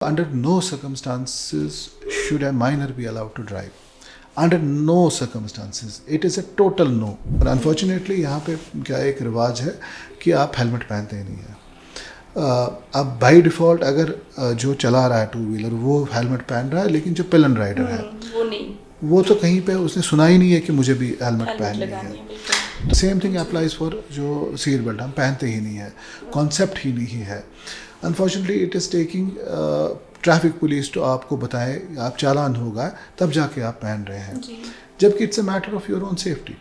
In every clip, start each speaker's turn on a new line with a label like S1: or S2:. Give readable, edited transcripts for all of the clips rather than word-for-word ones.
S1: Under no circumstances should a minor be allowed to drive. Under no circumstances. It is a total no. और unfortunately यहाँ पे क्या एक रिवाज है कि आप हेलमेट पहनते ही नहीं हैं। अब बाई डिफ़ॉल्ट अगर जो चला रहा है टू व्हीलर वो हेलमेट पहन रहा है, लेकिन जो पिलन राइडर है
S2: वो नहीं,
S1: वो तो कहीं पे उसने सुना ही नहीं है कि मुझे भी हेलमेट पहननी है। सेम थिंग अप्लाइज फॉर जो सीट बेल्ट हम पहनते ही नहीं है, कॉन्सेप्ट ही नहीं है। Unfortunately it is taking traffic police तो आपको बताए आप चालान होगा तब जाके आप पहन रहे हैं, जबकि it's a matter of your own safety.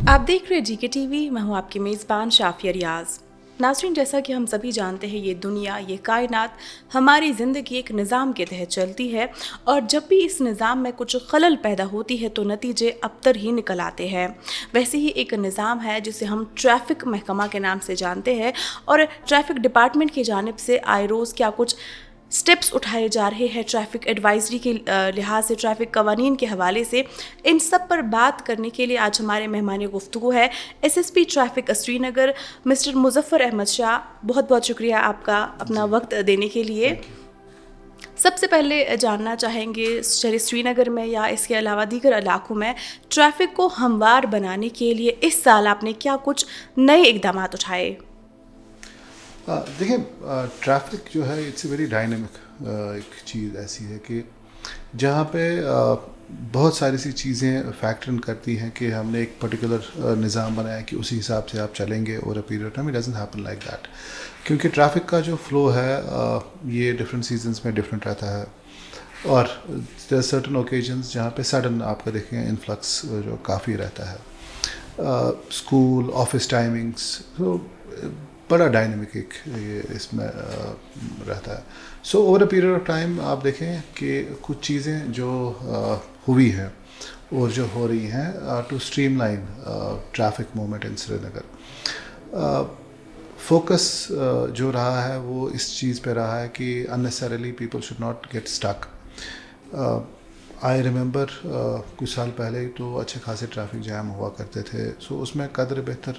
S2: आप देख रहे जीके टीवी, मैं हूँ आपकी मेज़बान शाफिया रियाज। नाज़रीन, जैसा कि हम सभी जानते हैं, ये दुनिया, ये कायनात हमारी ज़िंदगी एक निज़ाम के तहत चलती है, और जब भी इस निज़ाम में कुछ खलल पैदा होती है तो नतीजे अबतर ही निकल आते हैं। वैसे ही एक निज़ाम है जिसे हम ट्रैफ़िक महकमा के नाम से जानते हैं, और ट्रैफ़िक डिपार्टमेंट की जानिब से आए रोज़ क्या कुछ स्टेप्स उठाए जा रहे हैं ट्रैफ़िक एडवाइजरी के लिहाज से, ट्रैफ़िक कवानीन के हवाले से। इन सब पर बात करने के लिए आज हमारे मेहमान गुफ्तगू है SSP traffic Srinagar mister Muzaffar Ahmad Shah. बहुत बहुत शुक्रिया आपका अपना वक्त देने के लिए। सबसे पहले जानना चाहेंगे, शहर श्रीनगर में या इसके अलावा दीगर इलाकों में ट्रैफ़िक को हमवार बनाने के लिए इस साल आपने क्या कुछ नए इक़दाम उठाए?
S1: देखिए, ट्रैफिक जो है इट्स ए वेरी डायनेमिक एक चीज़ ऐसी है कि जहाँ पे बहुत सारी सी चीज़ें फैक्टर इन करती हैं कि हमने एक पर्टिकुलर निज़ाम बनाया कि उसी हिसाब से आप चलेंगे over a period time. It doesn't happen like that, क्योंकि ट्रैफिक का जो फ्लो है ये डिफरेंट सीजन्स में डिफरेंट रहता है, और देयर सर्टन ओकेजन्स जहाँ पे सडन आपका देखेंगे इन्फ्लक्स जो काफ़ी रहता है। स्कूल ऑफिस टाइमिंग्स तो बड़ा डायनेमिक एक ये इसमें रहता है। So over a period of time आप देखें कि कुछ चीज़ें जो हुई हैं और जो हो रही हैं to streamline traffic movement in Srinagar, focus जो रहा है वो इस चीज़ पे रहा है कि unnecessarily people should not get stuck. I remember कुछ साल पहले तो अच्छे खासे ट्रैफिक जैम हुआ करते थे, सो उसमें कदर बेहतर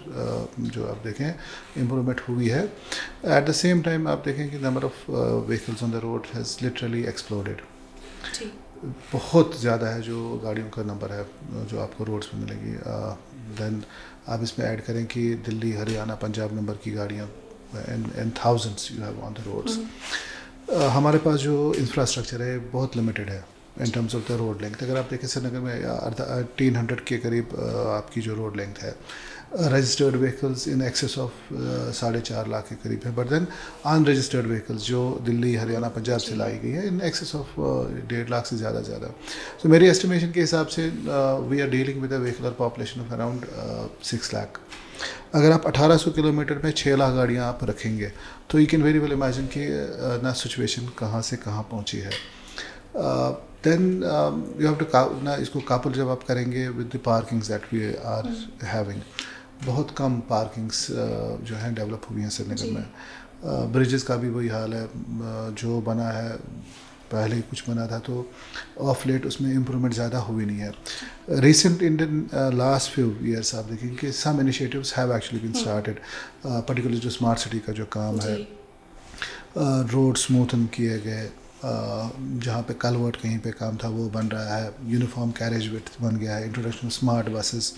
S1: जो आप देखें इम्प्रूवमेंट हुई है। एट द सेम टाइम आप देखें कि number of vehicles on the road has literally exploded. बहुत ज़्यादा है जो गाड़ियों का नंबर है जो आपको रोड्स में मिलेगी। देन आप इसमें ऐड करें कि दिल्ली, हरियाणा, पंजाब नंबर की गाड़ियाँ in thousands you have on the roads. हमारे पास जो इंफ्रास्ट्रक्चर है बहुत लिमिटेड है in terms of the road length. अगर आप देखें श्रीनगर में 300 के करीब आपकी जो रोड लेंथ है, registered vehicles in excess of 4.5 lakh के करीब है, बट देन अनरजिस्टर्ड व्हीकल्स जो दिल्ली, हरियाणा, पंजाब से लाई गई है इन एक्सेस ऑफ 1.5 लाख से ज़्यादा। तो मेरी एस्टिमेशन के हिसाब से we are dealing with a vehicular population of around 6 lakh. अगर आप 1800 किलोमीटर में 6 लाख गाड़ियाँ आप रखेंगे तो you can very well imagine कि ना सिचुएशन कहाँ से कहाँ पहुँची है। देन यू हैव टू ना इसको कापल जब आप करेंगे with the parkings that we are having, बहुत कम पार्किंग्स जो हैं डेवलप हुई हैं श्रीनगर में। ब्रिजेस का भी वही हाल है, जो बना है पहले ही कुछ बना था तो ऑफ लेट उसमें इम्प्रूवमेंट ज़्यादा हुई नहीं है। Recent in the last few years आप देखेंगे कि some initiatives have actually been started, particularly जो स्मार्ट सिटी का जो काम है, रोड स्मूथन किए गए, जहाँ पे कलवर्ट कहीं पे काम था वो बन रहा है, यूनिफॉर्म कैरेज विड्थ बन गया है, इंट्रोडक्शन स्मार्ट बसेस।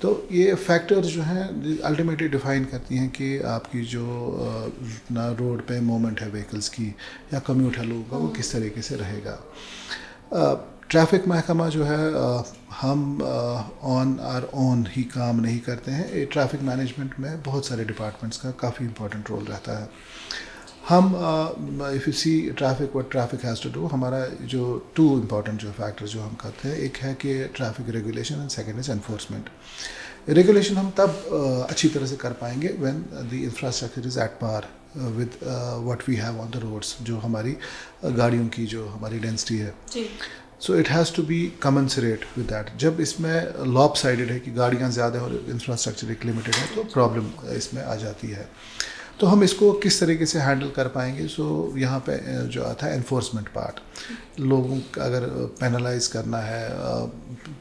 S1: तो ये फैक्टर्स जो हैं अल्टीमेटली डिफाइन करती हैं कि आपकी जो ना रोड पे मूवमेंट है व्हीकल्स की या कम्यूट है लोगों का वो किस तरीके से रहेगा। ट्रैफिक महकमा जो है हम ऑन आर ओन ही काम नहीं करते हैं। ट्रैफिक मैनेजमेंट में बहुत सारे डिपार्टमेंट्स का काफ़ी इंपॉर्टेंट रोल रहता है। हम if you see traffic what traffic has to do, हमारा जो 2 इम्पॉर्टेंट जो फैक्टर्स जो हम करते हैं, एक है कि traffic regulation and second is enforcement. Regulation हम तब अच्छी तरह से कर पाएंगे when the infrastructure is at par with what we have on the roads, जो हमारी गाड़ियों की जो हमारी डेंसिटी है। So it has to be commensurate with that. जब इसमें लॉप साइडेड है कि गाड़ियाँ ज़्यादा हैं और इंफ्रास्ट्रक्चर एक लिमिटेड है तो प्रॉब्लम इसमें आ जाती है। तो हम इसको किस तरीके से हैंडल कर पाएंगे, सो यहाँ पे जो आता है एनफोर्समेंट पार्ट, लोगों का अगर पेनलाइज करना है,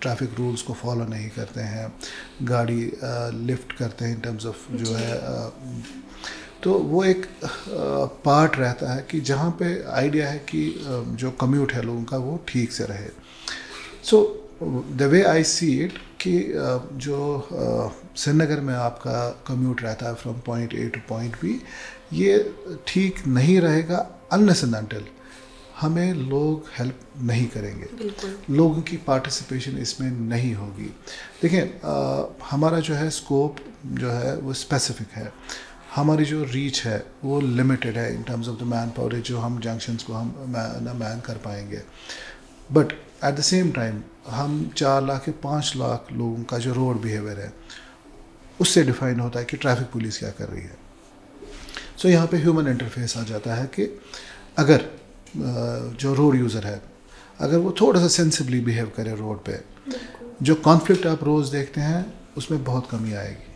S1: ट्रैफिक रूल्स को फॉलो नहीं करते हैं, गाड़ी लिफ्ट करते हैं इन टर्म्स ऑफ जो है तो वो एक पार्ट रहता है कि जहाँ पे आइडिया है कि जो कम्यूट है लोगों का वो ठीक से रहे. So the way I see it कि जो श्रीनगर में आपका कम्यूट रहता है from point A to point B, ये ठीक नहीं रहेगा अनलेस एंड अनटिल हमें लोग हेल्प नहीं करेंगे. लोगों की पार्टिसिपेशन इसमें नहीं होगी. देखें, हमारा जो है स्कोप जो है वो स्पेसिफिक है. हमारी जो रीच है वो लिमिटेड है in terms of the man power, जो हम जंक्शंस को हम मैन कर पाएंगे. But at the same time हम 4 लाख या 5 लाख लोगों का जो रोड बिहेवियर है उससे डिफाइन होता है कि ट्रैफिक पुलिस क्या कर रही है. सो यहाँ पे ह्यूमन इंटरफेस आ जाता है कि अगर जो रोड यूज़र है अगर वो थोड़ा सा सेंसिबली बिहेव करे रोड पे, जो कॉन्फ्लिक्ट आप रोज़ देखते हैं उसमें बहुत कमी आएगी.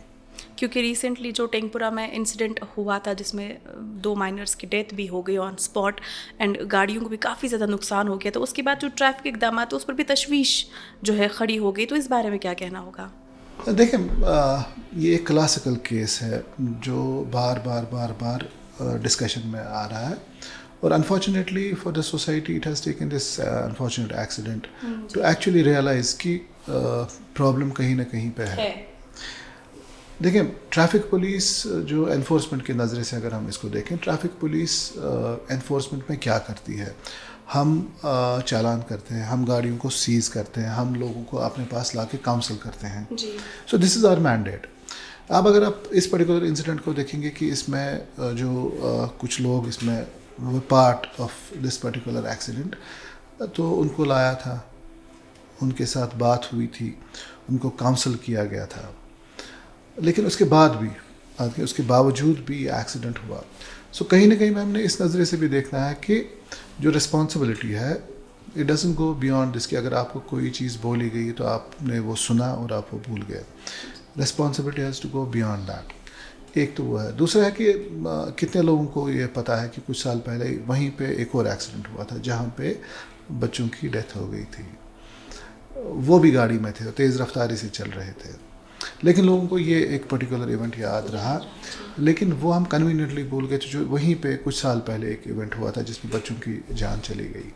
S2: क्योंकि रिसेंटली जो टेंगपुरा में इंसिडेंट हुआ था जिसमें 2 माइनर्स की डेथ भी हो गई ऑन स्पॉट एंड गाड़ियों को भी काफ़ी ज़्यादा नुकसान हो गया, तो उसके बाद जो ट्रैफिक इकदाम तो उस पर भी तशवीश जो है खड़ी हो गई. तो इस बारे में क्या कहना होगा?
S1: देखें, ये एक क्लासिकल केस है जो बार बार डिस्कशन में आ रहा है. और unfortunately for the society it has taken this unfortunate accident to actually realise कि प्रॉब्लम कहीं ना कहीं पे है. देखिए, ट्रैफिक पुलिस जो एनफोर्समेंट के नज़रे से अगर हम इसको देखें, ट्रैफिक पुलिस एनफोर्समेंट में क्या करती है? हम चालान करते हैं, हम गाड़ियों को सीज़ करते हैं, हम लोगों को अपने पास ला के काउंसिल करते हैं. So this is our mandate. अब अगर आप इस पर्टिकुलर इंसिडेंट को देखेंगे कि इसमें जो कुछ लोग इसमें वो part of this particular accident, तो उनको लाया था, उनके साथ बात हुई थी, उनको काउंसिल किया गया था, लेकिन उसके बावजूद भी एक्सीडेंट हुआ. सो कहीं ना कहीं मैम ने इस नज़रे से भी देखना है कि जो रिस्पॉन्सिबिलिटी है it doesn't go beyond this कि अगर आपको कोई चीज़ बोली गई तो आपने वो सुना और आप वो भूल गए. Responsibility has to go beyond that. एक तो वो है. दूसरा है कि कितने लोगों को ये पता है कि कुछ साल पहले वहीं पे एक और एक्सीडेंट हुआ था जहाँ पे बच्चों की डेथ हो गई थी. वो भी गाड़ी में थे, तेज़ रफ्तारी से चल रहे थे, लेकिन लोगों को ये एक पर्टिकुलर इवेंट याद रहा, लेकिन वो हम कन्वीनियंटली भूल गए. तो जो वहीं पे कुछ साल पहले एक इवेंट हुआ था जिसमें बच्चों की जान चली गई.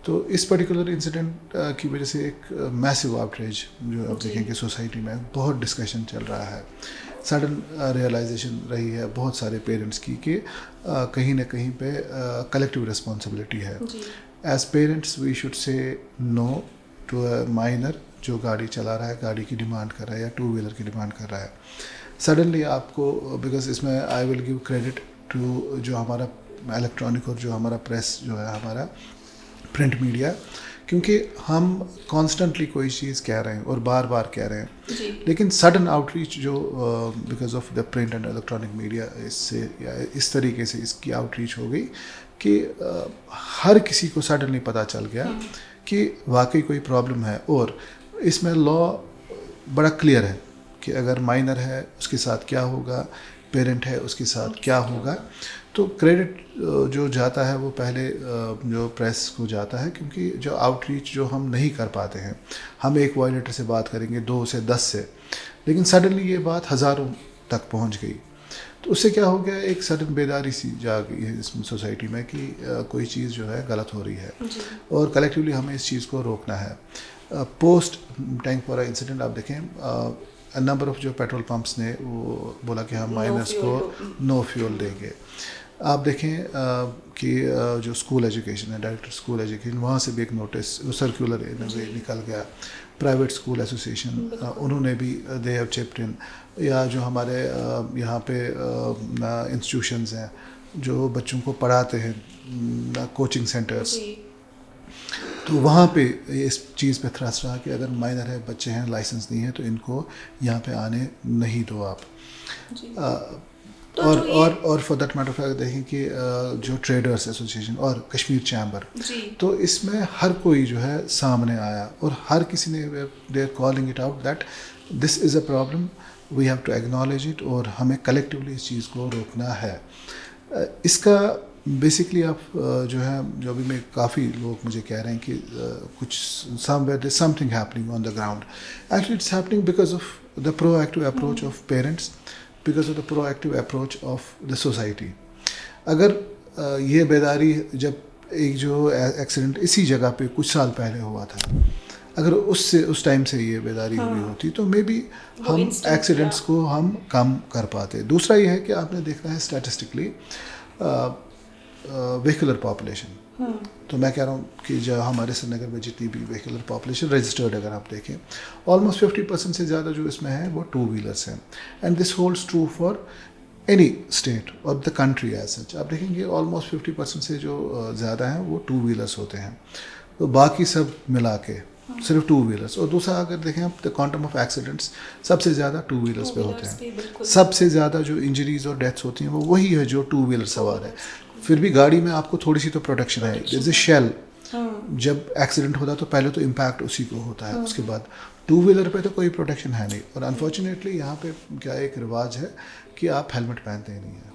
S1: तो इस पर्टिकुलर इंसिडेंट की वजह से एक मैसिव आउटरीच जो आप देखेंगे सोसाइटी में बहुत डिस्कशन चल रहा है. सडन रियलाइजेशन रही है बहुत सारे पेरेंट्स की कि कहीं ना कहीं पे कलेक्टिव रिस्पॉन्सिबिलिटी है. As parents we should say no to a minor जो गाड़ी चला रहा है, गाड़ी की डिमांड कर रहा है या 2 व्हीलर की डिमांड कर रहा है. सडनली आपको, बिकॉज इसमें I will give credit to जो हमारा इलेक्ट्रॉनिक और जो हमारा प्रेस जो है, हमारा प्रिंट मीडिया, क्योंकि हम कॉन्स्टेंटली कोई चीज़ कह रहे हैं और बार बार कह रहे हैं, लेकिन सडन आउटरीच जो because of the print and electronic media इससे या इस तरीके से इसकी आउटरीच हो गई कि हर किसी को सडनली पता चल गया कि वाकई कोई प्रॉब्लम है. और इसमें लॉ बड़ा क्लियर है कि अगर माइनर है उसके साथ क्या होगा, पेरेंट है उसके साथ क्या होगा. तो क्रेडिट जो जाता है वो पहले जो प्रेस को जाता है, क्योंकि जो आउटरीच जो हम नहीं कर पाते हैं, हम एक वायलेटर से बात करेंगे 2 से 10 से, लेकिन सडनली ये बात हज़ारों तक पहुंच गई. तो उससे क्या हो गया, एक सडन बेदारी सी जा गई है इस सोसाइटी में कि कोई चीज़ जो है गलत हो रही है और कलेक्टिवली हमें इस चीज़ को रोकना है. पोस्ट टेंगपोरा इंसिडेंट आप देखें, नंबर ऑफ जो पेट्रोल पंप्स ने वो बोला कि हम माइनर्स को नो फ्यूल देंगे. आप देखें कि जो स्कूल एजुकेशन है, डायरेक्टर स्कूल एजुकेशन, वहाँ से भी एक नोटिस सर्कुलर निकल गया. प्राइवेट स्कूल एसोसिएशन उन्होंने भी दे हैव चिप्ड इन, या जो हमारे यहाँ पे इंस्टीट्यूशंस हैं जो बच्चों को पढ़ाते हैं, कोचिंग सेंटर्स, तो वहाँ पे इस चीज़ पे थ्रस्ट रहा कि अगर माइनर है, बच्चे हैं, लाइसेंस नहीं है, तो इनको यहाँ पे आने नहीं दो आप. और फॉर दैट मैटर अगर देखें कि जो ट्रेडर्स एसोसिएशन और कश्मीर चैम्बर, तो इसमें हर कोई जो है सामने आया और हर किसी ने they are calling it out that this is a problem, we have to acknowledge it और हमें कलेक्टिवली इस चीज़ को रोकना है. इसका बेसिकली आप जो है, जो भी मैं काफ़ी लोग मुझे कह रहे हैं कि कुछ somewhere there something happening on the ground. Actually it's happening because of the proactive approach of parents. Because of the proactive approach of the society. अगर ये बेदारी जब एक जो एक्सीडेंट इसी जगह पे कुछ साल पहले हुआ था, अगर उस टाइम से ये बेदारी हुई होती तो मे बी हम एक्सीडेंट्स को हम कम कर पाते। दूसरा ये है कि आपने देखा है स्टैटिस्टिकली व्हीकुलर पॉपुलेशन, तो मैं कह रहा हूँ कि जो हमारे श्रीनगर में जितनी भी व्हीकुलर पॉपुलेशन रजिस्टर्ड अगर आप देखें, ऑलमोस्ट 50% से ज़्यादा जो इसमें है वो टू व्हीलर्स हैं। And this holds true for any state और द कंट्री एज सच। आप देखेंगे ऑलमोस्ट 50% से जो ज़्यादा हैं वो टू व्हीलर्स होते हैं, तो बाकी सब मिला के सिर्फ टू व्हीलर्स। और दूसरा अगर देखें आप द क्वांटम ऑफ एक्सीडेंट्स सबसे ज़्यादा टू व्हीलर्स पे होते हैं। सबसे ज़्यादा जो इंजरीज और डेथ्स होती हैं वो वही है जो टू व्हीलर सवार है। फिर भी गाड़ी में आपको थोड़ी सी तो प्रोटेक्शन है, जैसे शेल जब एक्सीडेंट होता है तो पहले तो इम्पैक्ट उसी को होता है, उसके बाद टू व्हीलर पे तो कोई प्रोटेक्शन है नहीं। और अनफॉर्चुनेटली यहाँ पे क्या एक रिवाज है कि आप हेलमेट पहनते ही नहीं हैं।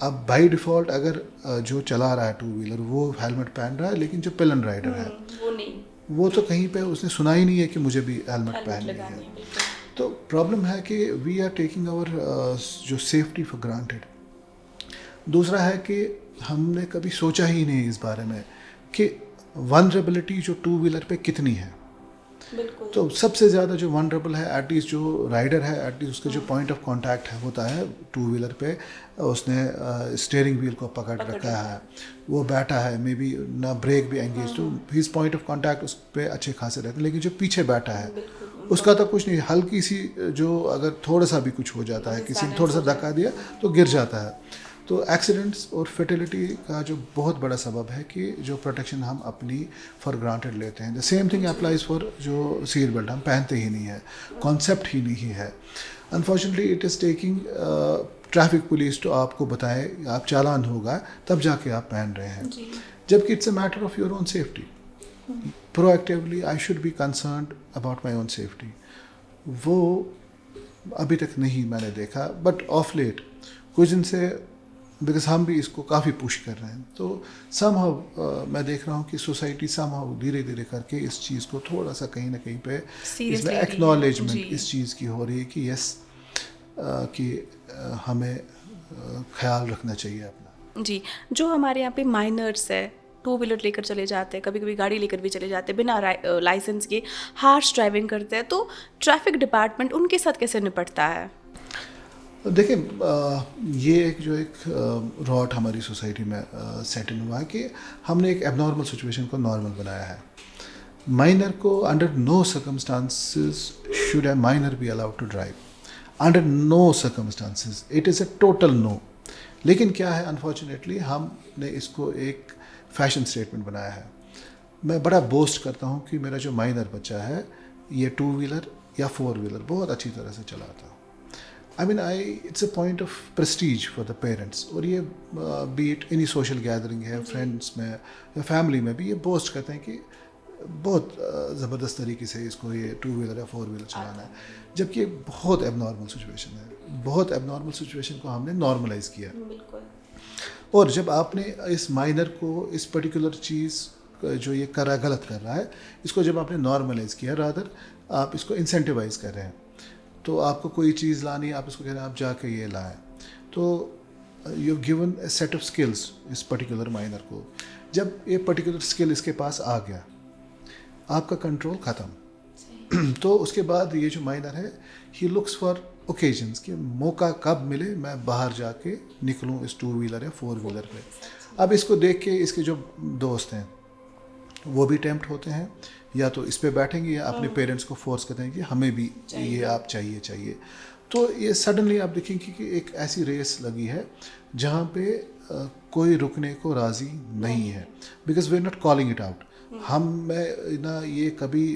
S1: अब बाई डिफ़ॉल्ट अगर जो चला रहा है टू व्हीलर वो हेलमेट पहन रहा है, लेकिन जो पिलन राइडर है
S2: वो नहीं,
S1: वो तो कहीं पे उसने सुना ही नहीं है कि मुझे भी हेलमेट पहननी है। तो प्रॉब्लम है कि वी आर टेकिंग आवर जो सेफ्टी फॉर ग्रांटेड। दूसरा है कि हमने कभी सोचा ही नहीं इस बारे में कि वनरेबिलिटी जो टू व्हीलर पे कितनी है। तो सबसे ज़्यादा जो वनरेबल है एटलीस्ट जो राइडर है, एटलीस्ट उसका जो पॉइंट ऑफ कांटेक्ट है होता है टू व्हीलर पे, उसने स्टीयरिंग व्हील को पकड़ रखा है, वो बैठा है, मे बी ना ब्रेक भी एंगेज, तो हिज पॉइंट ऑफ कांटेक्ट उस पर अच्छे खासे रहते हैं। लेकिन जो पीछे बैठा है उसका तो कुछ नहीं, हल्की सी जो अगर थोड़ा सा भी कुछ हो जाता है, किसी ने थोड़ा सा धक्का दिया तो गिर जाता है। तो एक्सीडेंट्स और फर्टिलिटी का जो बहुत बड़ा सबब है कि जो प्रोटेक्शन हम अपनी फॉर ग्रांटेड लेते हैं। The same thing applies for जो सीट बेल्ट हम पहनते ही नहीं है, कॉन्सेप्ट ही नहीं है। Unfortunately it is taking traffic police तो आपको बताए आप चालान होगा तब जाके आप पहन रहे हैं, जबकि it's a matter of your own safety. Proactively I should be concerned about my own safety. वो अभी तक नहीं मैंने देखा, बट ऑफ लेट कुछ दिन से बिकॉज हम भी इसको काफ़ी पुश कर रहे हैं, तो समहाउ मैं देख रहा हूँ कि सोसाइटी समहाउ धीरे धीरे करके इस चीज़ को थोड़ा सा कहीं ना कहीं पे इसमें एक्नॉलेजमेंट इस चीज़ की हो रही है कि यस कि हमें ख्याल रखना चाहिए अपना।
S2: जी, जो हमारे यहाँ पे माइनर्स है, टू व्हीलर लेकर चले जाते हैं, कभी कभी गाड़ी लेकर भी चले जाते हैं बिना लाइसेंस के, हार्श ड्राइविंग करते हैं, तो ट्रैफिक डिपार्टमेंट उनके साथ कैसे निपटता है?
S1: देखिए ये एक रॉट हमारी सोसाइटी में सेट इन हुआ है कि हमने एक एबनॉर्मल सिचुएशन को नॉर्मल बनाया है। माइनर को under no circumstances should a minor be allowed to drive, under no circumstances, it is a total no. लेकिन क्या है अनफॉर्चुनेटली हमने इसको एक फैशन स्टेटमेंट बनाया है। मैं बड़ा बोस्ट करता हूँ कि मेरा जो माइनर बच्चा है ये टू व्हीलर या फोर व्हीलर बहुत अच्छी तरह से चलाता है। I mean, it's a point of prestige for the parents। और ये be it any social gathering है, फ्रेंड्स में या फैमिली में भी ये बोस्ट करते हैं कि बहुत ज़बरदस्त तरीके से इसको ये टू व्हीलर या फोर व्हीलर चलाना है, जबकि बहुत एबनॉर्मल सिचुएशन है। बहुत एबनॉर्मल सिचुएशन को हमने नॉर्मलाइज किया। और जब आपने इस माइनर को इस पर्टिकुलर चीज़ जो ये गलत कर रहा है, इसको जब आपने नॉर्मलाइज किया, रादर आप इसको इंसेंटिवाइज कर रहे हैं, तो आपको कोई चीज़ लानी, आप इसको कह रहे हैं आप जाके ये लाएं, तो you given A set of skills इस पर्टिकुलर माइनर को। जब ये पर्टिकुलर स्किल इसके पास आ गया, आपका कंट्रोल ख़त्म। तो उसके बाद ये जो माइनर है ही लुक्स फॉर ओकेजन्स कि मौका कब मिले मैं बाहर जाके निकलूँ इस टू व्हीलर या फोर व्हीलर पे। अब इसको देख के इसके जो दोस्त हैं वो भी टेम्प्ट होते हैं, या तो इस पे बैठेंगे या अपने पेरेंट्स को फोर्स करते हैं कि हमें भी ये आप चाहिए। तो ये सडनली आप देखेंगे कि एक ऐसी रेस लगी है जहाँ पे कोई रुकने को राज़ी नहीं है, because we are not calling it out. हम में ना ये कभी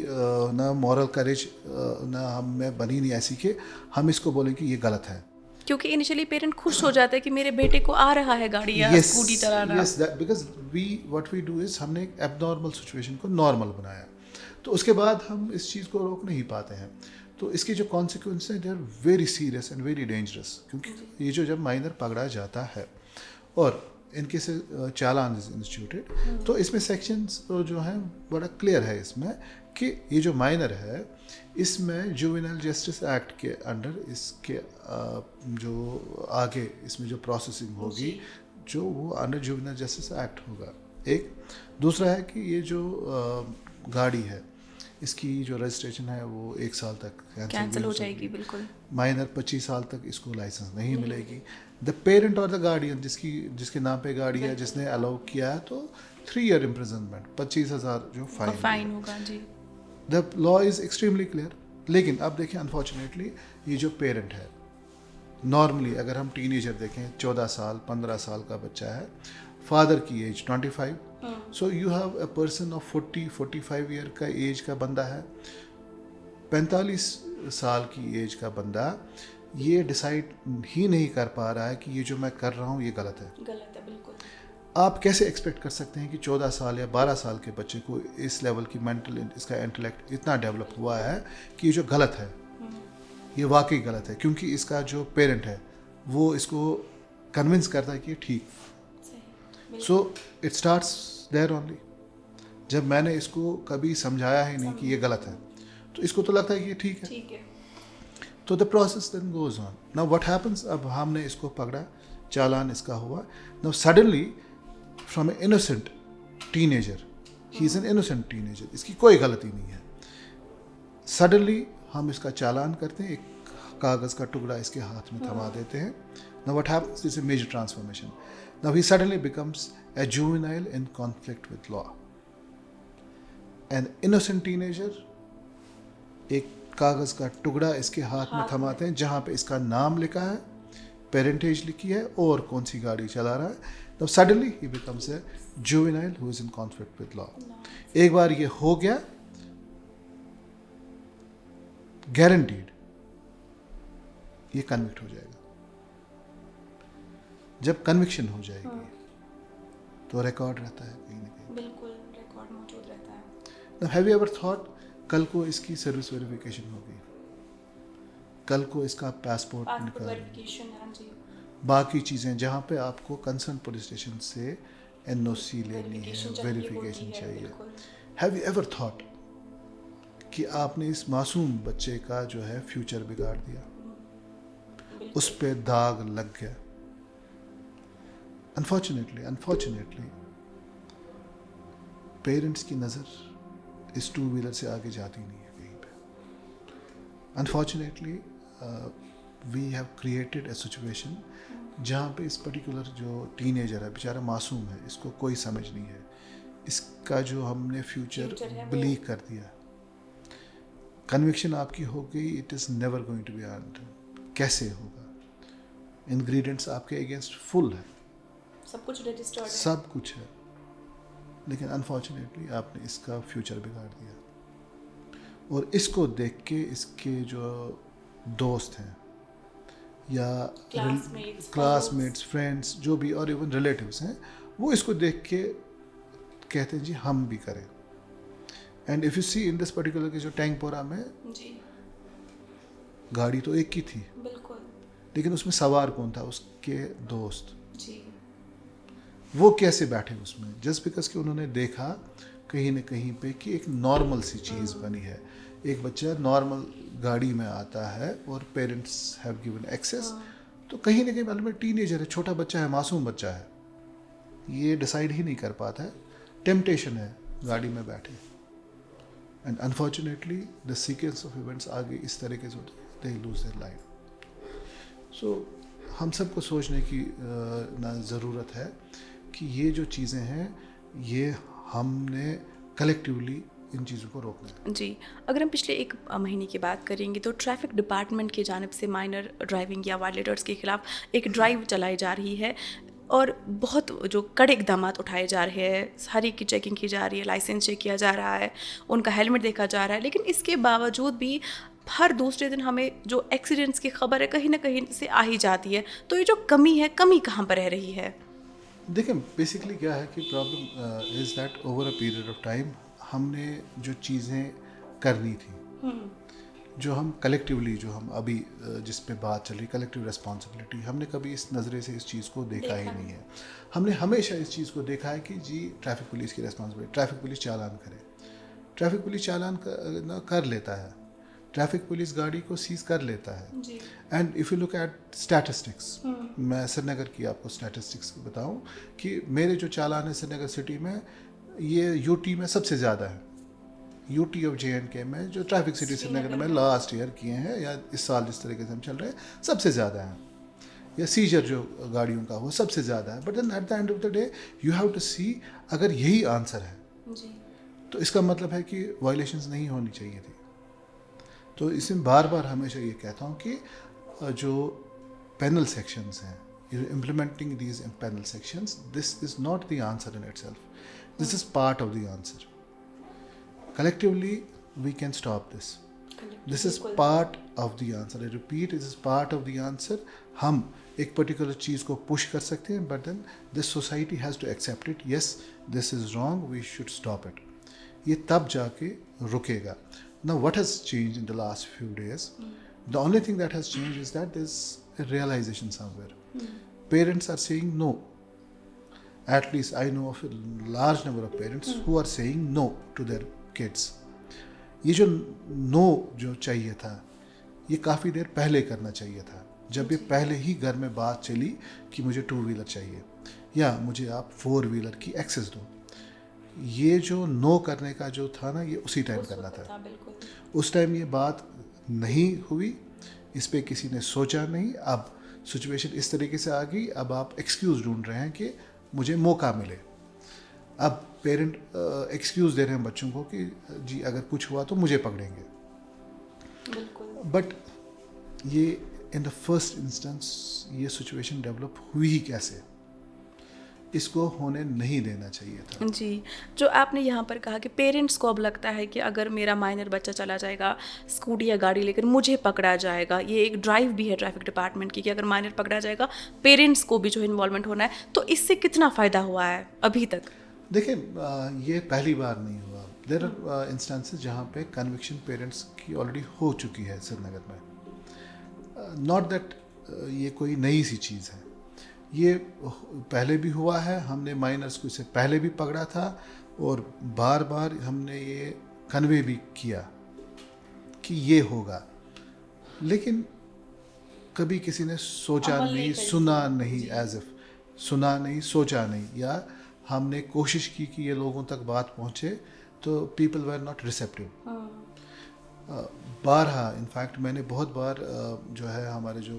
S1: ना मॉरल करेज ना हम में बनी नहीं ऐसी कि हम इसको बोलें कि ये गलत है,
S2: क्योंकि इनिशियली पेरेंट खुश हो जाता है कि मेरे बेटे को आ रहा है गाड़ी या स्कूटी चलाना।
S1: Yes, because what we do is हमने एक एबनॉर्मल सिचुएशन को नॉर्मल बनाया, तो उसके बाद हम इस चीज़ को रोक नहीं पाते हैं। तो इसके जो कॉन्सिक्वेंस हैं they are very serious and very dangerous, क्योंकि ये जो जब माइनर पकड़ा जाता है और इनके से चालान इज इंस्टीट्यूटेड, तो इसमें सेक्शंस जो हैं बड़ा क्लियर है इसमें कि ये जो माइनर है इसमें जुवेनाइल जस्टिस एक्ट के अंडर इसके जो आगे इसमें जो प्रोसेसिंग होगी जो वो अंडर जुवेनाइल जस्टिस एक्ट होगा। एक दूसरा है कि ये जो गाड़ी है इसकी जो रजिस्ट्रेशन है वो 1 साल तक
S2: कैंसिल हो जाएगी। बिल्कुल।
S1: माइनर 25 साल तक इसको लाइसेंस नहीं मिलेगी। द पेरेंट और द गार्डियन जिसके नाम पे गाड़ी है जिसने अलाउ किया है तो 3 ईयर इम्प्रिजनमेंट 25,000 जो फाइन
S2: होगा जी।
S1: The law is extremely clear. लेकिन अब देखें अनफॉर्चुनेटली ये जो पेरेंट है नॉर्मली अगर हम टीनेजर देखें 14 साल 15 साल का बच्चा है, फादर की age 25, so you have a person of 40-45 year का एज का बंदा है, 45 साल की एज का बंदा ये डिसाइड ही नहीं कर पा रहा है कि ये जो मैं कर रहा हूँ ये गलत है।
S2: बिल्कुल।
S1: आप कैसे एक्सपेक्ट कर सकते हैं कि 14 साल या 12 साल के बच्चे को इस लेवल की मेंटल इसका इंटेलेक्ट इतना डेवलप हुआ है कि ये जो गलत है ये वाकई गलत है, क्योंकि इसका जो पेरेंट है वो इसको कन्विंस करता है कि ये ठीक। So it starts there only. जब मैंने इसको कभी समझाया ही नहीं कि ये गलत है तो इसको तो लगता है कि ये ठीक है। तो the process then goes on. Now what happens, अब हमने इसको पकड़ा, चालान इसका हुआ। Now suddenly from an innocent teenager, he is an innocent teenager, इसकी कोई गलती नहीं है, सडनली हम इसका चालान करते हैं, एक कागज़ का टुकड़ा इसके हाथ में थमा देते हैं। Now what happens, this is major transformation. Now he suddenly becomes a juvenile in conflict with law. An innocent teenager, एक कागज़ का टुकड़ा इसके हाथ में थमाते हैं जहाँ पे इसका नाम लिखा है, पेरेंटेज लिखी है और कौन सी गाड़ी चला रहा है। Now suddenly he becomes a juvenile who is in conflict with law. एक बार ये हो गया, guaranteed ये कन्विक्ट हो जाएगा। जब कन्विक्शन हो जाएगी तो रिकॉर्ड रहता है कहीं ना कहीं।
S2: बिल्कुल, रिकॉर्ड मौजूद रहता है।
S1: Now, have you ever thought कल को इसकी सर्विस वेरिफिकेशन होगी, कल को इसका पासपोर्ट निकाल, बाकी चीज़ें जहाँ पे आपको कंसर्न पुलिस स्टेशन से NOC लेनी है, वेरिफिकेशन चाहिए। हैव यू एवर थॉट कि आपने इस मासूम बच्चे का जो है फ्यूचर बिगाड़ दिया, उस पे दाग लग गया। अनफॉर्चुनेटली पेरेंट्स की नज़र इस 2 व्हीलर से आगे जाती नहीं है कहीं पे। Unfortunately we have created a situation जहाँ पे इस पर्टिकुलर जो टीनेजर है बेचारा मासूम है, इसको कोई समझ नहीं है, इसका जो हमने फ्यूचर ब्लीक कर दिया। कन्विक्शन आपकी हो गई, it is never going to be earned. कैसे होगा? इंग्रेडिएंट्स आपके अगेंस्ट फुल है,
S2: सब कुछ रजिस्टर्ड है,
S1: सब कुछ है, लेकिन अनफॉर्चुनेटली आपने इसका फ्यूचर बिगाड़ दिया। और इसको देख के इसके जो दोस्त हैं या क्लासमेट्स, फ्रेंड्स जो भी और इवन रिलेटिव्स हैं, वो इसको देख के कहते हैं जी हम भी करें। And if you see in this particular के जो टैंकपोरा में जी गाड़ी तो एक की थी,
S2: बिल्कुल,
S1: लेकिन उसमें सवार कौन था? उसके दोस्त
S2: जी।
S1: वो कैसे बैठे उसमें? जस्ट बिकॉज कि उन्होंने देखा कहीं ना कहीं पे कि एक नॉर्मल सी चीज़ बनी है, एक बच्चा नॉर्मल गाड़ी में आता है और पेरेंट्स हैव गिवन एक्सेस, तो कहीं ना कहीं मतलब टीनेजर है, छोटा बच्चा है, मासूम बच्चा है, ये डिसाइड ही नहीं कर पाता है, टेम्पटेशन है गाड़ी में बैठे। And unfortunately the sequence of events आगे इस तरीके से होते हैं, दे लूज देयर लाइफ। सो हम सबको सोचने की ना ज़रूरत है कि ये जो चीज़ें हैं ये हमने कलेक्टिवली इन चीज़ों को रोकना है।
S2: जी, अगर हम पिछले 1 महीने की बात करेंगे तो ट्रैफिक डिपार्टमेंट की जानिब से माइनर ड्राइविंग या वायलेटर्स के खिलाफ एक ड्राइव चलाई जा रही है और बहुत जो कड़े इकदाम उठाए जा रहे हैं, हर एक की चेकिंग की जा रही है, लाइसेंस चेक किया जा रहा है, उनका हेलमेट देखा जा रहा है, लेकिन इसके बावजूद भी हर दूसरे दिन हमें जो एक्सीडेंट्स की खबर है कहीं ना कहीं से आ ही जाती है। तो ये जो कमी है, कमी कहाँ पर रह रही है?
S1: देखें बेसिकली क्या है कि problem is that over a period of time हमने जो चीज़ें करनी थी, जो हम कलेक्टिवली जो हम अभी जिस पे बात चल रही कलेक्टिव रिस्पॉन्सिबिलिटी, हमने कभी इस नज़रे से इस चीज़ को देखा ही नहीं है। हमने हमेशा इस चीज़ को देखा है कि जी ट्रैफिक पुलिस की रिस्पॉन्सिबिलिटी, ट्रैफिक पुलिस चालान करे, ट्रैफिक पुलिस चालान कर लेता है, ट्रैफिक पुलिस गाड़ी को सीज कर लेता है। And if you look at statistics, मैं श्रीनगर की आपको स्टैटिस्टिक्स बताऊं कि मेरे जो चालान है श्रीनगर सिटी में, ये यूटी में सबसे ज़्यादा है। यूटी ऑफ JNK में जो ट्रैफिक सिटी श्रीनगर में लास्ट ईयर किए हैं या इस साल जिस तरीके से हम चल रहे हैं, सबसे ज़्यादा हैं। या सीजर जो गाड़ियों का वो सबसे ज़्यादा है। But then at the end of the day you have to see, अगर यही आंसर है तो इसका मतलब है कि वायलेशंस नहीं होनी चाहिए थी। तो इसमें बार बार हमेशा ये कहता हूँ कि जो पेनल सेक्शंस हैं, implementing these penal sections, this is not the answer in itself, this is part of the answer. Collectively we can stop this. This is part of the answer. I repeat, this is part of the answer. हम एक particular चीज़ को push कर सकते हैं, but then this society has to accept it. Yes, this is wrong. We should stop it. ये तब जाके रुकेगा. Now what has changed in the last few days? The only thing that has changed is that there's a realization somewhere. Parents are saying no. At least I know of a large number of parents who are saying no to their kids. ये जो no जो चाहिए था, ये काफ़ी देर पहले करना चाहिए था, जब ये पहले ही घर में बात चली कि मुझे 2 व्हीलर चाहिए या मुझे आप 4 व्हीलर की एक्सेस दो। ये जो नो करने का जो था ना, ये उसी टाइम करना था। उस टाइम ये बात नहीं हुई, इस पर किसी ने सोचा नहीं। अब सिचुएशन इस तरीके से आ गई, अब आप एक्सक्यूज़ ढूंढ रहे हैं कि मुझे मौका मिले। अब पेरेंट एक्सक्यूज़ दे रहे हैं बच्चों को कि जी अगर कुछ हुआ तो मुझे पकड़ेंगे। बट ये इन द फर्स्ट इंस्टेंस ये सिचुएशन डेवलप हुई ही कैसे? इसको होने नहीं देना चाहिए था।
S2: जी, जो आपने यहाँ पर कहा कि पेरेंट्स को अब लगता है कि अगर मेरा माइनर बच्चा चला जाएगा स्कूटी या गाड़ी लेकर, मुझे पकड़ा जाएगा। ये एक ड्राइव भी है ट्रैफिक डिपार्टमेंट की कि अगर माइनर पकड़ा जाएगा, पेरेंट्स को भी जो इन्वॉल्वमेंट होना है। तो इससे कितना फ़ायदा हुआ है अभी तक?
S1: देखिए, ये पहली बार नहीं हुआ। देयर आर इंस्टेंसेस जहाँ पे कन्विक्शन पेरेंट्स की ऑलरेडी हो चुकी है श्रीनगर में। नॉट दैट ये कोई नई सी चीज़ है, ये पहले भी हुआ है। हमने माइनर्स को इससे पहले भी पकड़ा था और बार बार हमने ये कन्वे भी किया कि ये होगा, लेकिन कभी किसी ने सोचा नहीं, सुना नहीं, एज इफ सुना नहीं, सोचा नहीं, या हमने कोशिश की कि ये लोगों तक बात पहुँचे, तो पीपल वर नॉट रिसेप्टिव। बारहा इनफैक्ट मैंने बहुत बार जो है हमारे जो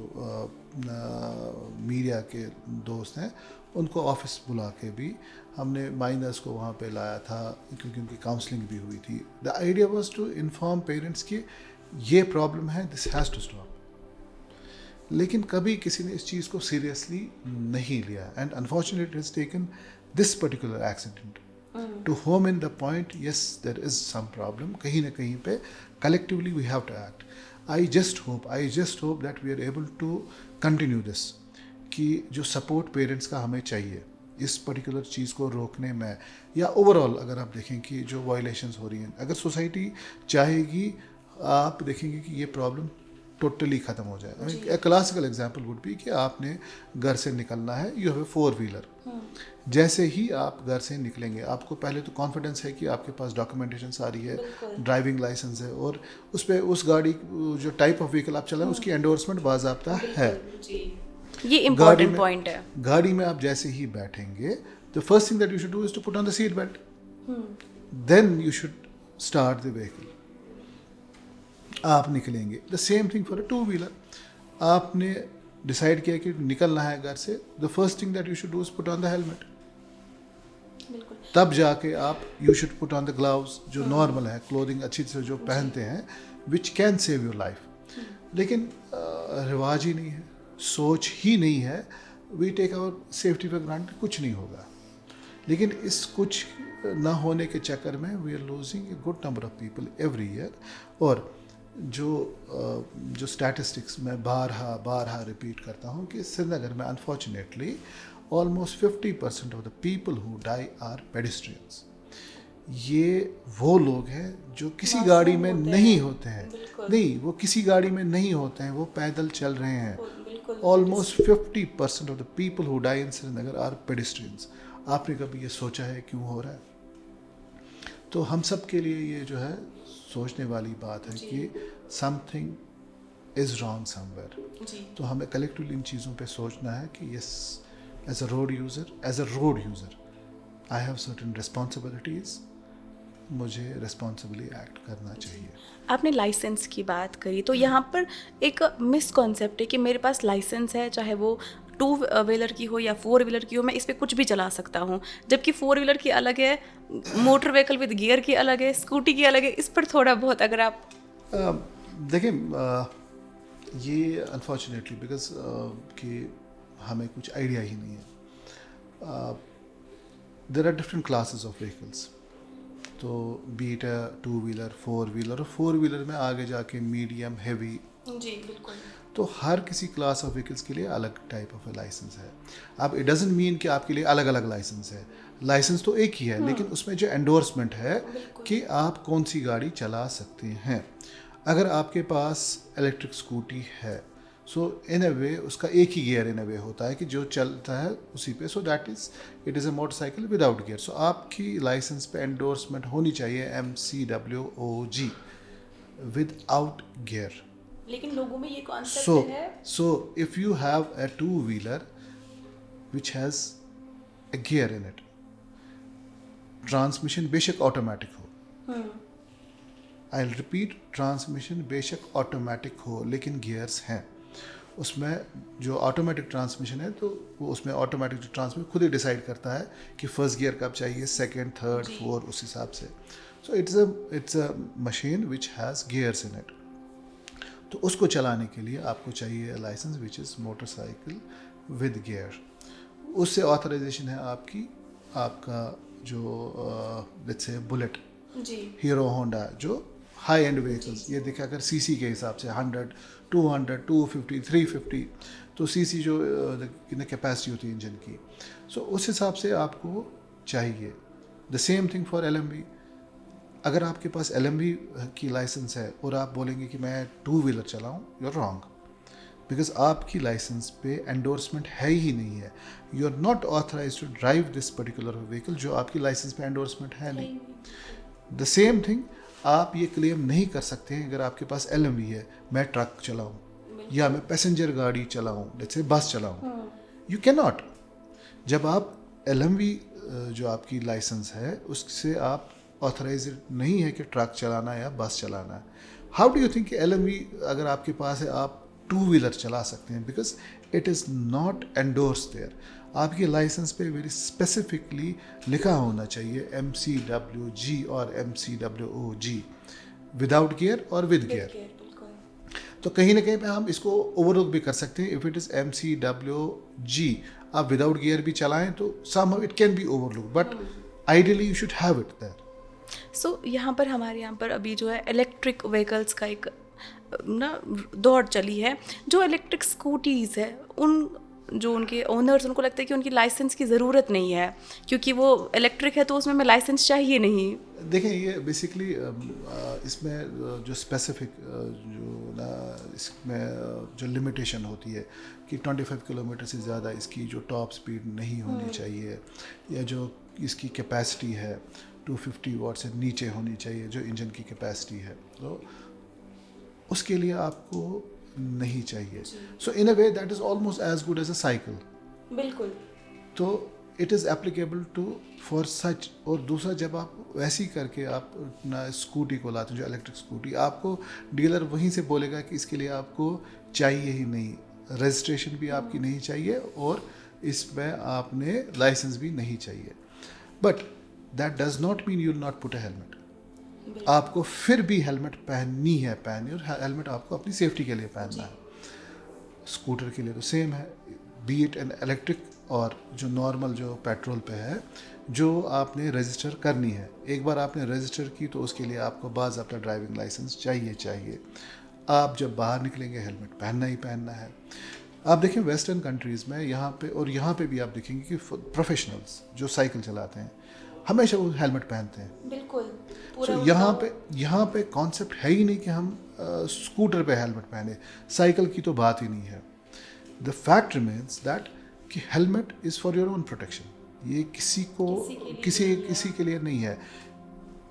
S1: मीडिया के दोस्त हैं उनको ऑफिस बुला के भी हमने माइनर्स को वहाँ पे लाया था, क्योंकि उनकी काउंसलिंग भी हुई थी। The idea was to inform parents कि ये प्रॉब्लम है, दिस हैज़ टू स्टॉप। लेकिन कभी किसी ने इस चीज़ को सीरियसली नहीं लिया, and unfortunately it has taken this particular accident to home in the point, yes, there is some problem. कहीं ना कहीं पे collectively we have to act. I just hope that we are able to continue this, कि जो support parents का हमें चाहिए इस पर्टिकुलर चीज़ को रोकने में, या ओवरऑल अगर आप देखें कि जो वायलेशंस हो रही हैं, अगर सोसाइटी चाहेगी, आप देखेंगे कि ये प्रॉब्लम टोटली ख़त्म हो जाए। क्लासिकल एग्जाम्पल वुड बी कि आपने घर से निकलना है, यू हैव ए 4 व्हीलर। जैसे ही आप घर से निकलेंगे, आपको पहले तो कॉन्फिडेंस है कि आपके पास डॉक्यूमेंटेशन सारी है, ड्राइविंग लाइसेंस है, और उस पर उस गाड़ी जो टाइप ऑफ व्हीकल आप चला रहे हैं उसकी एंडोर्समेंट बाज़ाब्ता है।
S2: ये इम्पोर्टेंट पॉइंट है।
S1: गाड़ी में आप जैसे ही बैठेंगे, the first thing that you should do is to put on the seat belt, then you should start the vehicle. आप निकलेंगे। The same thing for a 2 wheeler. आपने डिसाइड किया कि निकलना है घर से, the first thing that you should do is put on the helmet. तब जाके आप you should put on the gloves, जो नॉर्मल है, क्लोथिंग अच्छी से जो पहनते हैं, which can save your life. लेकिन रिवाज ही नहीं है, सोच ही नहीं है। We take our safety for granted, कुछ नहीं होगा। लेकिन इस कुछ ना होने के चक्कर में we are losing a good number of people every year. और जो स्टैटिस्टिक्स मैं बारहा रिपीट करता हूँ कि श्रीनगर में unfortunately almost 50% of the people who die are pedestrians. ये वो लोग हैं जो किसी गाड़ी में नहीं होते हैं, नहीं, वो किसी गाड़ी में नहीं होते हैं, वो पैदल चल रहे हैं। Almost 50% of the people who die in Srinagar are pedestrians. आपने कभी ये सोचा है क्यों हो रहा है? तो हम सब के लिए ये जो है सोचने वाली बात है कि समथिंग इज़ रॉन्ग समवेयर।
S2: जी
S1: तो हमें कलेक्टिवली इन चीज़ों पे सोचना है कि yes, as a road user I have certain responsibilities, मुझे रिस्पॉन्सिबली एक्ट करना चाहिए।
S2: आपने लाइसेंस की बात करी, तो यहाँ पर एक मिसकॉन्सेप्ट है कि मेरे पास लाइसेंस है, चाहे वो टू व्हीलर की हो या फोर व्हीलर की हो, मैं इस पर कुछ भी चला सकता हूँ, जबकि फोर व्हीलर की अलग है, मोटर व्हीकल विद गियर की अलग है, स्कूटी की अलग है। इस पर थोड़ा बहुत अगर आप
S1: देखिए, ये अनफॉर्चुनेटली बिकॉज कि हमें कुछ आइडिया ही नहीं है। There are different classes of vehicles, तो be it two wheeler, four wheeler, और फोर व्हीलर में आगे जाके मीडियम, हैवी,
S2: जी बिल्कुल,
S1: तो हर किसी क्लास ऑफ व्हीकल्स के लिए अलग टाइप ऑफ लाइसेंस है। अब इट डजेंट मीन कि आपके लिए अलग अलग लाइसेंस है, लाइसेंस तो एक ही है, लेकिन उसमें जो एंडोर्समेंट है कि आप कौन सी गाड़ी चला सकते हैं। अगर आपके पास इलेक्ट्रिक स्कूटी है, सो इन अ वे उसका एक ही गियर इन अ वे होता है कि जो चलता है उसी पे, so that is it is a motorcycle without gear. So आपकी लाइसेंस पे एंडोर्समेंट होनी चाहिए MCWOG, विदाउट गियर।
S2: लेकिन लोगों में ये कॉन्सेप्ट
S1: So,
S2: है।
S1: so if you have a two-wheeler which has a gear in it, transmission बेशक ऑटोमेटिक हो, आई रिपीट, ट्रांसमिशन बेशक ऑटोमेटिक हो, लेकिन गियर्स हैं उसमें। जो ऑटोमेटिक ट्रांसमिशन है तो वो उसमें ऑटोमेटिक जो ट्रांसमिशन खुद ही डिसाइड करता है कि फर्स्ट गियर कब चाहिए, सेकंड, थर्ड, फोर्थ, उस हिसाब से। So it's a machine which has gears in it. तो उसको चलाने के लिए आपको चाहिए licence which is motorcycle with gear. उससे ऑथराइजेशन है आपका जो लेट्स से बुलेट,
S2: जी
S1: हीरो होंडा, जो हाई एंड व्हीकल्स, ये देखा अगर सीसी के हिसाब से 100, 200, 250, 350, तो सीसी जो कैपेसिटी होती है इंजन की, सो उस हिसाब से आपको चाहिए। The same thing for LMV। अगर आपके पास LMV की लाइसेंस है और आप बोलेंगे कि मैं टू व्हीलर चलाऊं, यू आर रॉन्ग, बिकॉज आपकी लाइसेंस पे एंडोर्समेंट है ही नहीं है। You are not authorize to drive this particular vehicle, जो आपकी लाइसेंस पे एंडोर्समेंट है नहीं। द सेम थिंग, आप ये क्लेम नहीं कर सकते हैं अगर आपके पास LMV है, मैं ट्रक चलाऊं या मैं पैसेंजर गाड़ी चलाऊं, जैसे बस चलाऊं, यू कैन नॉट। जब आप LMV जो आपकी लाइसेंस है उससे आप ऑथराइज नहीं है कि ट्रक चलाना या बस चलाना है। हाउ डू यू थिंक कि LMV अगर आपके पास है आप टू व्हीलर चला सकते हैं, because it is not endorse there. आपकी लाइसेंस पे वेरी स्पेसिफिकली लिखा होना चाहिए MCWG और MCWOG, विदाउट गियर और विद गियर। तो कहीं ना कहीं पे हम इसको ओवरलुक भी कर सकते हैं। इफ़ इट इज़ MCWG, आप विदाउट गियर भी चलाएं तो somehow it can be overlook, but ideally you should have it there.
S2: So यहाँ पर हमारे यहाँ पर अभी जो है इलेक्ट्रिक व्हीकल्स का एक ना दौड़ चली है। जो इलेक्ट्रिक स्कूटीज़ है, उन जो उनके ओनर्स, उनको लगता है कि उनकी लाइसेंस की ज़रूरत नहीं है, क्योंकि वो इलेक्ट्रिक है तो उसमें मैं लाइसेंस चाहिए नहीं।
S1: देखें, ये बेसिकली इसमें जो स्पेसिफिक जो ना इसमें जो लिमिटेशन होती है कि 25 किलोमीटर से ज़्यादा इसकी जो टॉप स्पीड नहीं होनी चाहिए, या जो इसकी कैपेसिटी है 250 वाट से नीचे होनी चाहिए जो इंजन की कैपेसिटी है, तो उसके लिए आपको नहीं चाहिए। So in a way that is almost as good as a cycle.
S2: बिल्कुल।
S1: तो it is applicable to for such. और दूसरा, जब आप वैसी करके आप अपना स्कूटी को लाते हैं, जो इलेक्ट्रिक स्कूटी, आपको डीलर वहीं से बोलेगा कि इसके लिए आपको चाहिए ही नहीं, रजिस्ट्रेशन भी आपकी नहीं चाहिए और इसमें आपने लाइसेंस भी नहीं चाहिए। But that does not mean you will not put a helmet. आपको फिर भी हेलमेट पहननी है, और हेलमेट आपको अपनी सेफ्टी के लिए पहनना है। स्कूटर के लिए तो सेम है, बी इट एन इलेक्ट्रिक और जो नॉर्मल जो पेट्रोल पे है, जो आपने रजिस्टर करनी है। एक बार आपने रजिस्टर की तो उसके लिए आपको बाज़ अपना ड्राइविंग लाइसेंस चाहिए। आप जब बाहर निकलेंगे हेलमेट पहनना ही पहनना है। आप देखें वेस्टर्न कंट्रीज़ में, यहाँ पे और यहाँ पे भी आप देखेंगे कि प्रोफेशनल्स जो साइकिल चलाते हैं हमेशा वो हेलमेट पहनते हैं।
S2: बिल्कुल।
S1: तो यहाँ पे कॉन्सेप्ट है ही नहीं कि हम स्कूटर पे हेलमेट पहने, साइकिल की तो बात ही नहीं है। द फैक्ट रिमेन्स दैट कि helmet is for your own protection. ये किसी के लिए नहीं है।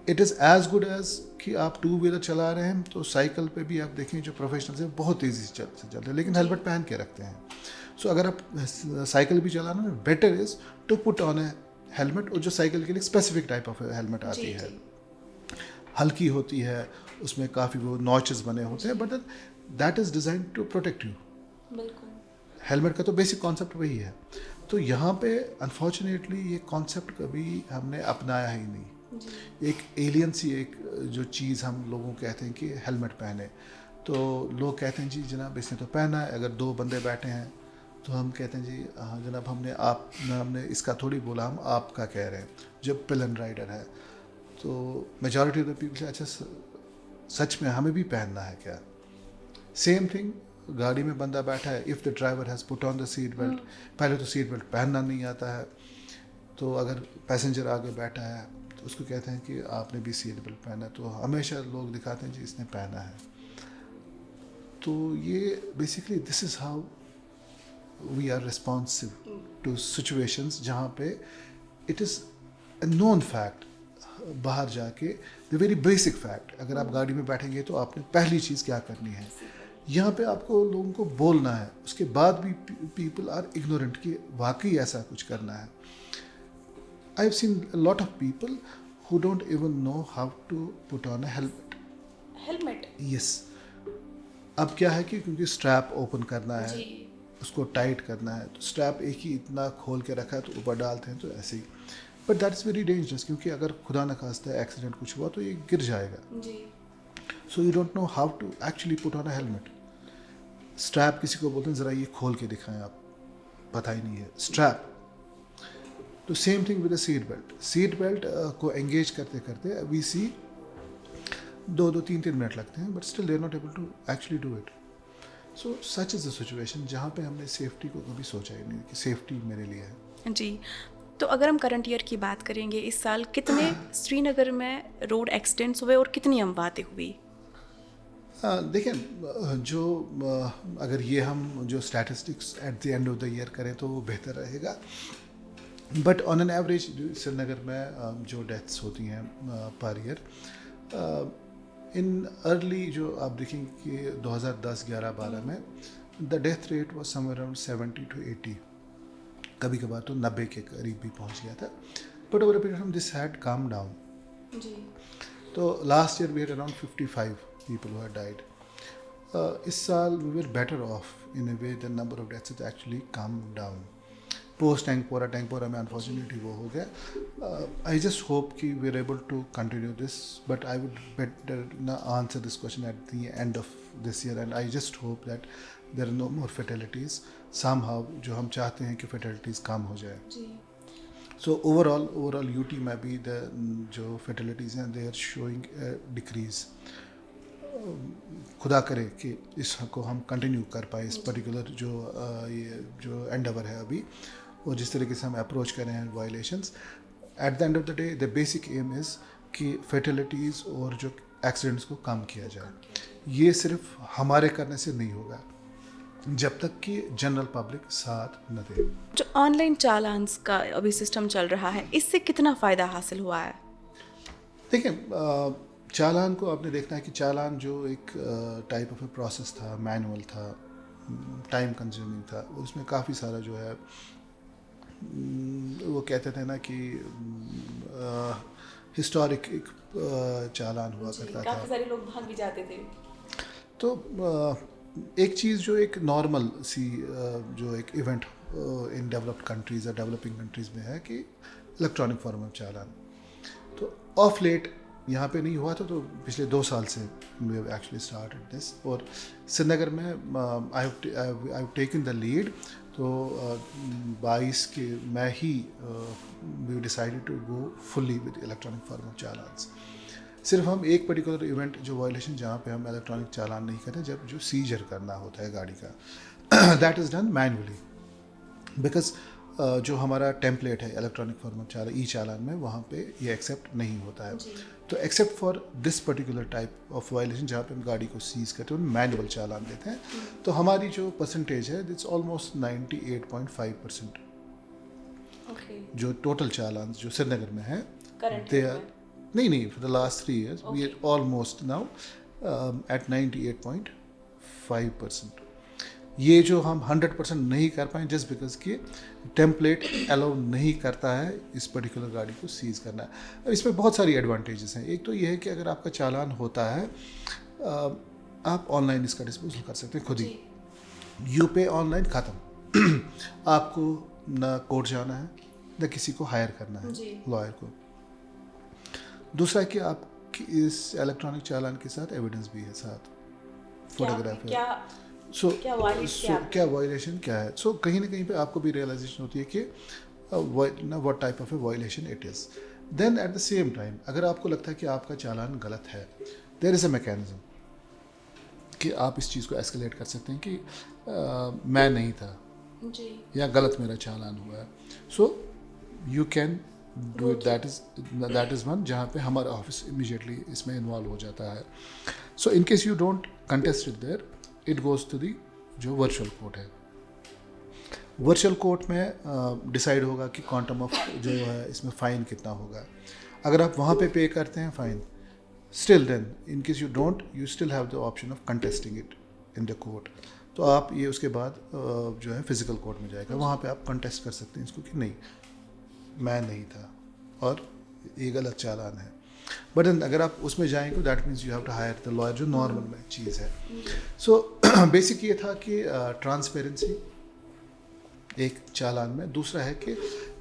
S1: It is as good as कि आप टू व्हीलर चला रहे हैं तो साइकिल पे भी आप देखें जो प्रोफेशनल्स हैं बहुत तेज़ी से चलते हैं लेकिन हेलमेट पहन के रखते हैं. सो अगर आप साइकिल भी चला रहे हैं better is to put on a helmet. और जो साइकिल के लिए स्पेसिफिक टाइप ऑफ हेलमेट आती है, हल्की होती है, उसमें काफ़ी वो नॉचेस बने होते हैं, but that is design to protect you.
S2: बिल्कुल.
S1: हेलमेट का तो बेसिक कॉन्सेप्ट वही है. तो यहाँ पे अनफॉर्चुनेटली ये कॉन्सेप्ट कभी हमने अपनाया ही नहीं. एक एलियन सी एक जो चीज़ हम लोगों को कहते हैं कि हेलमेट पहने, तो लोग कहते हैं जी जनाब इसने तो पहना है. अगर दो बंदे बैठे हैं तो हम कहते हैं जी हाँ जनाब हमने इसका थोड़ी बोला, हम आपका कह रहे हैं. जब पिलन राइडर है तो मेजॉरिटी ऑफ द पीपल से अच्छा सच में हमें भी पहनना है क्या. सेम थिंग गाड़ी में बंदा बैठा है, if the driver has put on the seat belt, पहले तो सीट बेल्ट पहनना नहीं आता है, तो अगर पैसेंजर आगे बैठा है तो उसको कहते हैं कि आपने भी सीट बेल्ट पहना, तो हमेशा लोग दिखाते हैं जी इसने पहना है. तो ये basically this is how we are responsive to situations जहाँ पे it is a known fact. बाहर जाके द वेरी बेसिक फैक्ट, अगर आप गाड़ी में बैठेंगे तो आपने पहली चीज़ क्या करनी है, यहाँ पे आपको लोगों को बोलना है. उसके बाद भी पीपल आर इग्नोरेंट कि वाकई ऐसा कुछ करना है. I have seen lot of people who don't even know how to put on a helmet. Yes. अब क्या है कि क्योंकि स्ट्रैप ओपन करना है, उसको टाइट करना है, तो स्ट्रैप एक ही इतना खोल के रखा है तो ऊपर डालते हैं, तो ऐसे ही. But that is very dangerous, क्योंकि अगर खुदा न खास्ता एक्सीडेंट कुछ हुआ तो ये गिर जाएगा. So you don't know how to actually put on a helmet. Strap किसी को बोलते हैं ज़रा ये खोल के दिखाएं आप, पता ही नहीं है स्ट्रैप. तो same thing with the seat belt. Seat belt को एंगेज करते करते वी सी 2-3 मिनट लगते हैं, but still they are not able to actually do it. So such is the situation जहाँ पे हमने सेफ्टी को कभी सोचा ही नहीं कि सेफ्टी मेरे लिए है.
S2: जी. तो अगर हम करंट ईयर की बात करेंगे, इस साल कितने श्रीनगर में रोड एक्सीडेंट्स हुए और कितनी अमवातें हुई?
S1: देखिए जो अगर ये हम जो statistics eight the end of the year करें तो वो बेहतर रहेगा. But on an average Srinagar में जो डेथ्स होती हैं पर ईयर, इन अर्ली जो आप देखेंगे कि 2010-11-12 में the death rate was somewhere around 70 to 80, कभी कभार तो 90 के करीब भी पहुंच गया था. But over a period of this had come down. तो last year we had around 55 people who had died. इस साल we were better off in a way, the number of deaths has actually come down. Post Tengpora में unfortunately वो हो गया. I just hope कि we are able to continue this, but I would better ना answer this question at the end of this year. And I just hope that there are no more fatalities somehow, जो हम चाहते हैं कि फेटेलिटीज़ कम हो जाए. So overall UT में भी द जो फेटेलिटीज़ हैं दे आर शोइंग डिक्रीज़. खुदा करे कि इसको हम कंटिन्यू कर पाए, इस पर्टिकुलर जो ये जो एंडेवर है अभी, और जिस तरीके से हम अप्रोच कर रहे हैं violations. At the end of the day the basic aim is कि फेटेलिटीज़ और जो एक्सीडेंट्स को कम किया जाए. ये सिर्फ हमारे करने से नहीं होगा जब तक कि जनरल पब्लिक साथ न दे.
S2: जो ऑनलाइन चालान्स का अभी सिस्टम चल रहा है, इससे कितना फ़ायदा हासिल हुआ है?
S1: देखिए चालान को आपने देखना है कि चालान जो एक टाइप ऑफ प्रोसेस था, मैनुअल था, टाइम कंज्यूमिंग था, उसमें काफ़ी सारा जो है वो कहते थे ना कि हिस्टोरिक एक चालान हुआ करता था.
S2: काफ़ी सारे लोग भाग भी जाते थे.
S1: तो एक चीज़ जो एक नॉर्मल सी जो एक इवेंट इन डेवलप्ड कंट्रीज़ या डेवलपिंग कंट्रीज़ में है कि इलेक्ट्रॉनिक फॉर्म ऑफ चालान. तो ऑफ लेट यहाँ पे नहीं हुआ था, तो पिछले 2 साल से we have actually started this. और श्रीनगर में I have taken the lead. तो 22 के मैं ही we decided to go fully with electronic form of challans. सिर्फ हम एक पर्टिकुलर इवेंट जो वायलेशन जहाँ पे हम इलेक्ट्रॉनिक चालान नहीं करते, जब जो सीजर करना होता है गाड़ी का, that is done manually. Because जो हमारा टेम्पलेट है इलेक्ट्रॉनिक फॉर्म ऑफ चालान ई चालान में, वहाँ पे ये एक्सेप्ट नहीं होता है. तो except for this particular type of violation जहाँ पे हम गाड़ी को सीज करते हैं, मैनुअल चालान देते हैं. तो हमारी जो परसेंटेज है इट्स ऑलमोस्ट 98.5%. जो टोटल चालान जो श्रीनगर में है, दे आर नहीं, for the last 3 years we are almost now at 98.5%. ये जो हम 100% नहीं कर पाए जस्ट बिकॉज कि टेम्पलेट अलाउ नहीं करता है इस पर्टिकुलर गाड़ी को सीज करना है. अब इसमें बहुत सारी एडवांटेजेस हैं. एक तो ये है कि अगर आपका चालान होता है आप ऑनलाइन इसका डिस्पोजल कर सकते हैं खुद ही. यू पे ऑनलाइन ख़त्म. आपको ना कोर्ट जाना है ना किसी को हायर करना है लॉयर को. दूसरा कि आपकी इस इलेक्ट्रॉनिक चालान के साथ एविडेंस भी है साथ, फोटोग्राफ है. क्या वायलेशन क्या है. सो कहीं ना कहीं पे आपको भी रियलाइजेशन होती है कि what type of a violation it is. Then at the same time अगर आपको लगता है कि आपका चालान गलत है, देयर इज़ अ मैकेनिज्म कि आप इस चीज़ को एस्केलेट कर सकते हैं कि मैं नहीं था या गलत मेरा चालान हुआ है. So you can do it. That is one जहाँ पे हमारा ऑफिस इमीडिएटली इसमें इन्वॉल्व हो जाता है. So in case you don't contest it there, it goes to the जो वर्चुअल कोर्ट है. वर्चुअल कोर्ट में डिसाइड होगा कि क्वांटम ऑफ जो है इसमें फ़ाइन कितना होगा. अगर आप वहाँ पे करते हैं fine, still then in case you don't, you still have the option of contesting it in the court. तो आप ये उसके बाद जो है फिजिकल कोर्ट में जाएगा, वहाँ पे आप कंटेस्ट कर सकते हैं इसको कि नहीं मैं नहीं था और ये गलत चालान है. बट अगर आप उसमें जाएंगे that means you have to hire the lawyer, जो नॉर्मल में चीज़ है. सो बेसिक ये था कि ट्रांसपेरेंसी एक चालान में. दूसरा है कि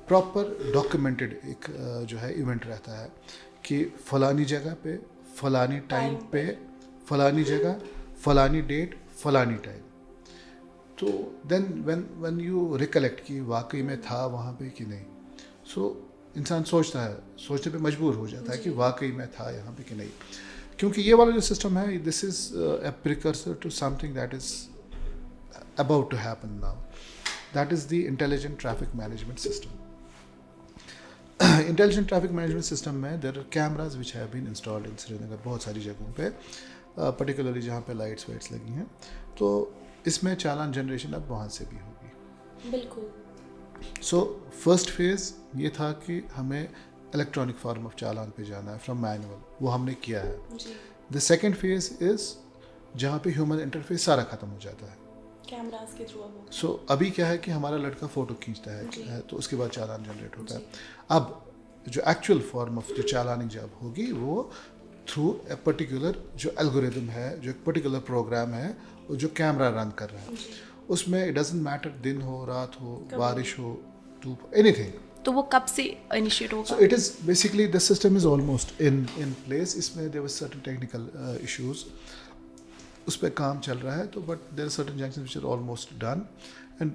S1: प्रॉपर डॉक्यूमेंटेड एक जो है इवेंट रहता है कि फलानी जगह पे फलानी टाइम पे फलानी जगह फलानी डेट फलानी टाइम. तो देन व्हेन यू रिकलेक्ट कि वाकई में था वहाँ पे कि नहीं, सो इंसान सोचने पे मजबूर हो जाता है कि वाकई में था यहाँ पे कि नहीं. क्योंकि ये वाला जो सिस्टम है, this is a precursor to something that is about to happen now. That is the intelligent traffic management system. Intelligent traffic management system में there are cameras which have been installed in Srinagar बहुत सारी जगहों पे, particularly जहाँ पे lights whites लगी हैं. तो इसमें चालान जनरेशन अब वहाँ से भी होगी.
S2: बिल्कुल.
S1: सो फर्स्ट फेज़ ये था कि हमें इलेक्ट्रॉनिक फॉर्म ऑफ चालान पे जाना है फ्रॉम मैनुअल, वो हमने किया है. द सेकेंड फेज़ इज़ जहाँ पे ह्यूमन इंटरफेस सारा ख़त्म हो जाता है
S2: कैमरास के थ्रू.
S1: सो अभी क्या है कि हमारा लड़का फ़ोटो खींचता है तो उसके बाद चालान जनरेट होता है. अब जो एक्चुअल फॉर्म ऑफ जो चालानिंग जब होगी वो थ्रू ए पर्टिकुलर जो एल्गोरिदम है, जो एक पर्टिकुलर प्रोग्राम है वो जो कैमरा रन कर रहा है. उसमें इट डजंट मैटर दिन हो रात हो बारिश हो धूप एनीथिंग.
S2: तो वो कब से इनिशिएट होगा?
S1: So it is basically the system is almost in place. इसमें there was certain technical issues, उस पर काम चल रहा है. तो but there are certain junctions which are almost done and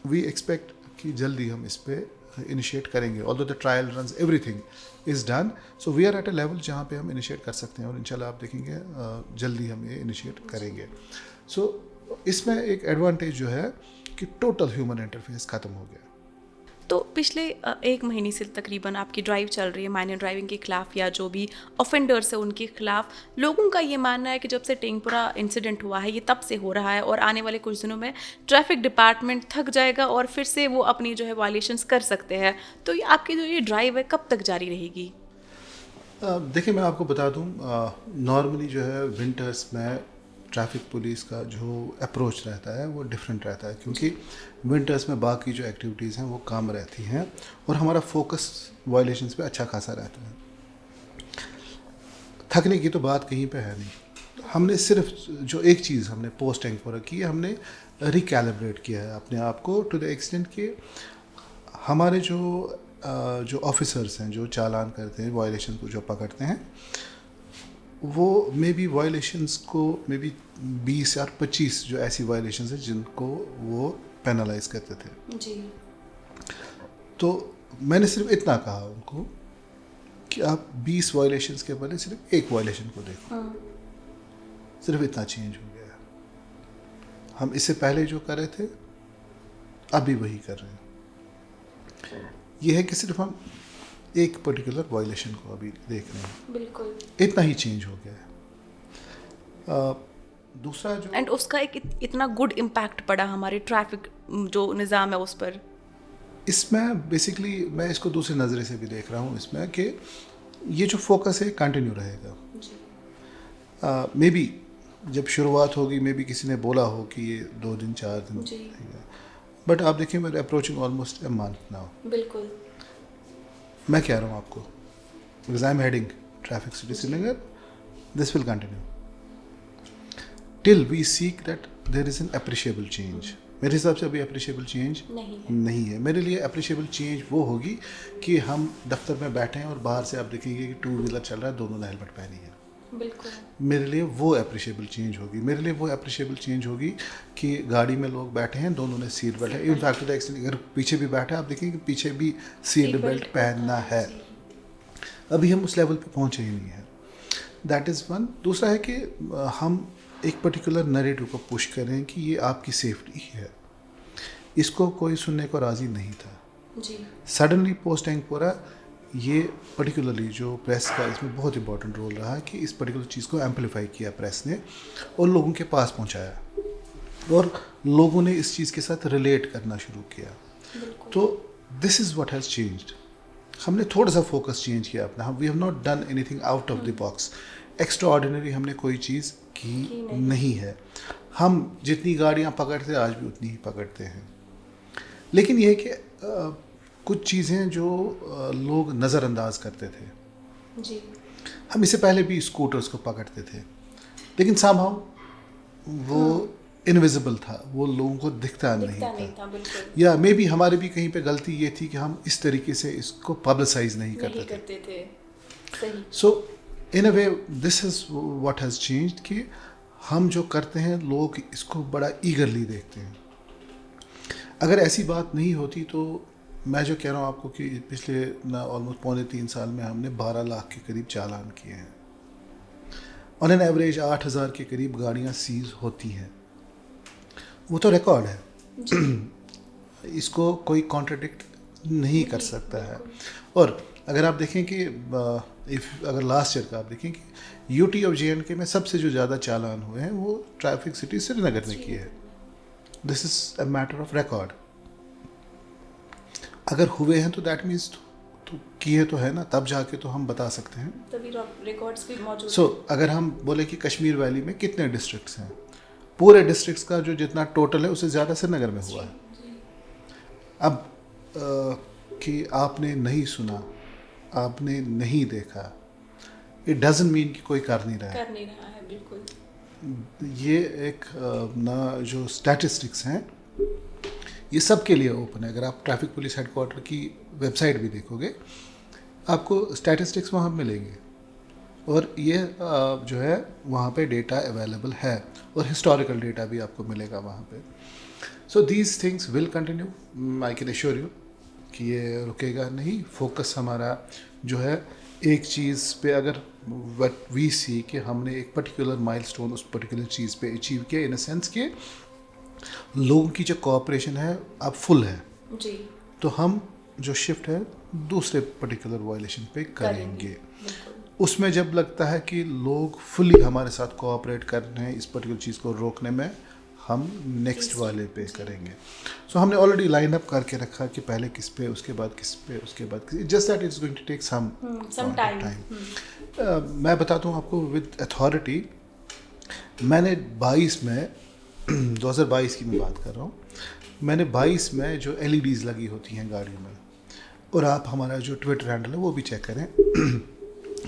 S1: we expect कि जल्दी हम इस पे इनिशिएट करेंगे. Although the trial runs everything is done. So we are at a level जहाँ पे हम इनिशिएट कर सकते हैं और इंशाल्लाह आप देखेंगे जल्दी हम ये इनिशिएट करेंगे. सो इसमें एक एडवांटेज जो है कि टोटल ह्यूमन इंटरफेस ख़त्म हो गया.
S2: तो पिछले 1 महीने से तकरीबन आपकी ड्राइव चल रही है माइनर ड्राइविंग के खिलाफ या जो भी ऑफेंडर्स है उनके खिलाफ. लोगों का ये मानना है कि जब से टेंगपुरा इंसिडेंट हुआ है ये तब से हो रहा है और आने वाले कुछ दिनों में ट्रैफिक डिपार्टमेंट थक जाएगा और फिर से वो अपनी जो है वायलेशंस कर सकते हैं. तो ये आपकी जो ये ड्राइव है कब तक जारी रहेगी?
S1: देखिए मैं आपको बता दूं, नॉर्मली जो है विंटर्स में ट्रैफिक पुलिस का जो अप्रोच रहता है वो डिफरेंट रहता है क्योंकि विंटर्स में बाकी जो एक्टिविटीज़ हैं वो कम रहती हैं और हमारा फोकस वायलेशंस पे अच्छा खासा रहता है. थकने की तो बात कहीं पे है नहीं. हमने सिर्फ जो एक चीज़ हमने पोस्ट टेंगपुरा की है, हमने रिकैलिब्रेट किया है अपने आप को टू द एक्सटेंट कि हमारे जो ऑफिसर्स हैं जो चालान करते हैं वायलेशन को जो पकड़ते हैं वो मे बी वायलेशंस को मे बी 20 या 25 जो ऐसी वायलेशंस हैं जिनको वो पेनलाइज करते थे.
S2: जी.
S1: तो मैंने सिर्फ इतना कहा उनको कि आप 20 वायलेशंस के बदले सिर्फ एक वायलेशन को देखो. सिर्फ इतना चेंज हो गया. हम इससे पहले जो कर रहे थे अभी वही कर रहे हैं. ये है कि सिर्फ हम एक पर्टिकुलर वायलेशन को अभी देख रहे हैं.
S2: बिल्कुल.
S1: इतना ही चेंज हो गया है. दूसरा जो
S2: एंड उसका एक इतना गुड इम्पैक्ट पड़ा हमारे ट्रैफिक जो निज़ाम है उस पर.
S1: इसमें बेसिकली मैं इसको दूसरे नज़रे से भी देख रहा हूँ इसमें कि ये जो फोकस है कंटिन्यू रहेगा।
S2: जी।
S1: मे बी जब शुरुआत होगी मे बी किसी ने बोला हो कि ये 2 दिन 4 दिन,
S2: जी।
S1: बट आप देखिए मेरे approaching almost a month now.
S2: बिल्कुल।
S1: मैं कह रहा हूँ आपको, because I am heading traffic city Srinagar, this will continue till we seek that there is an appreciable change. मेरे हिसाब से अभी अप्रिशिएबल चेंज नहीं है। मेरे लिए अप्रिशिएबल चेंज वो होगी कि हम दफ्तर में बैठे हैं और बाहर से आप देखेंगे कि 2 व्हीलर चल रहा है, दोनों ने हेलमेट पहनी है।
S2: बिल्कुल।
S1: मेरे लिए वो अप्रिशिएबल चेंज होगी। मेरे लिए वो अप्रिशिएबल चेंज होगी कि गाड़ी में लोग बैठे हैं, दोनों ने सीट बेल्ट है। इनफैक्ट टू द एक्सटेंट अगर पीछे भी बैठा है आप देखेंगे कि पीछे भी सीट बेल्ट पहनना है। अभी हम उस लेवल पे पहुंचे ही नहीं है। That is one. दूसरा है कि हम एक पर्टिकुलर नैरेटिव को पुश करें कि ये आपकी सेफ्टी है। इसको कोई सुनने को राज़ी नहीं था
S2: जी।
S1: सडनली पोस्ट टैंकपोरा ये पर्टिकुलरली जो प्रेस का इसमें बहुत इंपॉर्टेंट रोल रहा कि इस पर्टिकुलर चीज़ को एम्पलीफाई किया प्रेस ने और लोगों के पास पहुंचाया और लोगों ने इस चीज़ के साथ रिलेट करना शुरू किया। तो this is what has changed. हमने थोड़ा सा फोकस चेंज किया अपना। We have not done anything out of the box. Extraordinary हमने कोई चीज़ की नहीं है। हम जितनी गाड़ियाँ पकड़ते आज भी उतनी ही पकड़ते हैं। लेकिन यह है कि कुछ चीज़ें जो लोग नज़रअंदाज करते थे।
S2: जी।
S1: हम इससे पहले भी स्कूटर्स को पकड़ते थे, लेकिन somehow वो इनविजिबल था, वो लोगों को दिखता नहीं था।
S2: बिल्कुल।
S1: या मे बी हमारी भी कहीं पे गलती ये थी कि हम इस तरीके से इसको पब्लिसाइज नहीं करते
S2: थे। सही।
S1: So in a way this is what has changed कि हम जो करते हैं लोग इसको बड़ा ईगरली देखते हैं। अगर ऐसी बात नहीं होती तो मैं जो कह रहा हूँ आपको कि पिछले ऑलमोस्ट 2.5 साल में हमने 12 लाख के करीब चालान किए हैं। ऑन एन एवरेज 8,000 के करीब गाड़ियाँ सीज होती हैं। वो तो रिकॉर्ड है। इसको कोई कॉन्ट्रडिक्ट नहीं कर सकता है। और अगर आप देखें कि अगर लास्ट ईयर का आप देखें कि यूटी ऑफ JNK में सबसे जो ज़्यादा चालान हुए हैं वो ट्रैफिक सिटी श्रीनगर ने किए हैं। This is a matter of record. अगर हुए हैं तो दैट मीन्स तो किए तो है ना, तब जाके तो हम बता सकते हैं,
S2: तभी रिकॉर्ड्स भी मौजूद।
S1: सो अगर हम बोले कि कश्मीर वैली में कितने डिस्ट्रिक्ट्स हैं, पूरे डिस्ट्रिक्ट्स का जो जितना टोटल है उससे ज़्यादा श्रीनगर में हुआ है। अब कि आपने नहीं सुना, आपने नहीं देखा, इट डजंट मीन कि कोई कर नहीं रहा है। बिल्कुल। ये एक ना जो स्टैटिस्टिक्स हैं ये सब के लिए ओपन है। अगर आप ट्रैफिक पुलिस हेडक्वार्टर की वेबसाइट भी देखोगे आपको स्टैटिस्टिक्स वहाँ मिलेंगे और ये जो है वहाँ पे डेटा अवेलेबल है और हिस्टोरिकल डेटा भी आपको मिलेगा वहाँ पे। So these things will continue. I can assure you कि ये रुकेगा नहीं। फोकस हमारा जो है एक चीज़ पे, अगर वट वी सी कि हमने एक पर्टिकुलर माइलस्टोन उस पर्टिकुलर चीज़ पे अचीव किया, इन अ सेंस कि लोगों की जो कोऑपरेशन है अब फुल है
S2: जी,
S1: तो हम जो शिफ्ट है दूसरे पर्टिकुलर वायलेशन पे करेंगे। उसमें जब लगता है कि लोग फुली हमारे साथ कोऑपरेट कर रहे हैं इस पर्टिकुलर चीज़ को रोकने में, हम नेक्स्ट वाले पे करेंगे। सो हमने ऑलरेडी लाइन अप करके रखा कि पहले किस पे, उसके बाद किस पे, उसके बाद किस, just that it's going to take some time. मैं बताता हूँ आपको विद अथॉरिटी। मैंने 22 में 2022 की मैं बात कर रहा हूँ, मैंने 22 में जो LEDs लगी होती हैं गाड़ियों में, और आप हमारा जो ट्विटर हैंडल है वो भी चेक करें,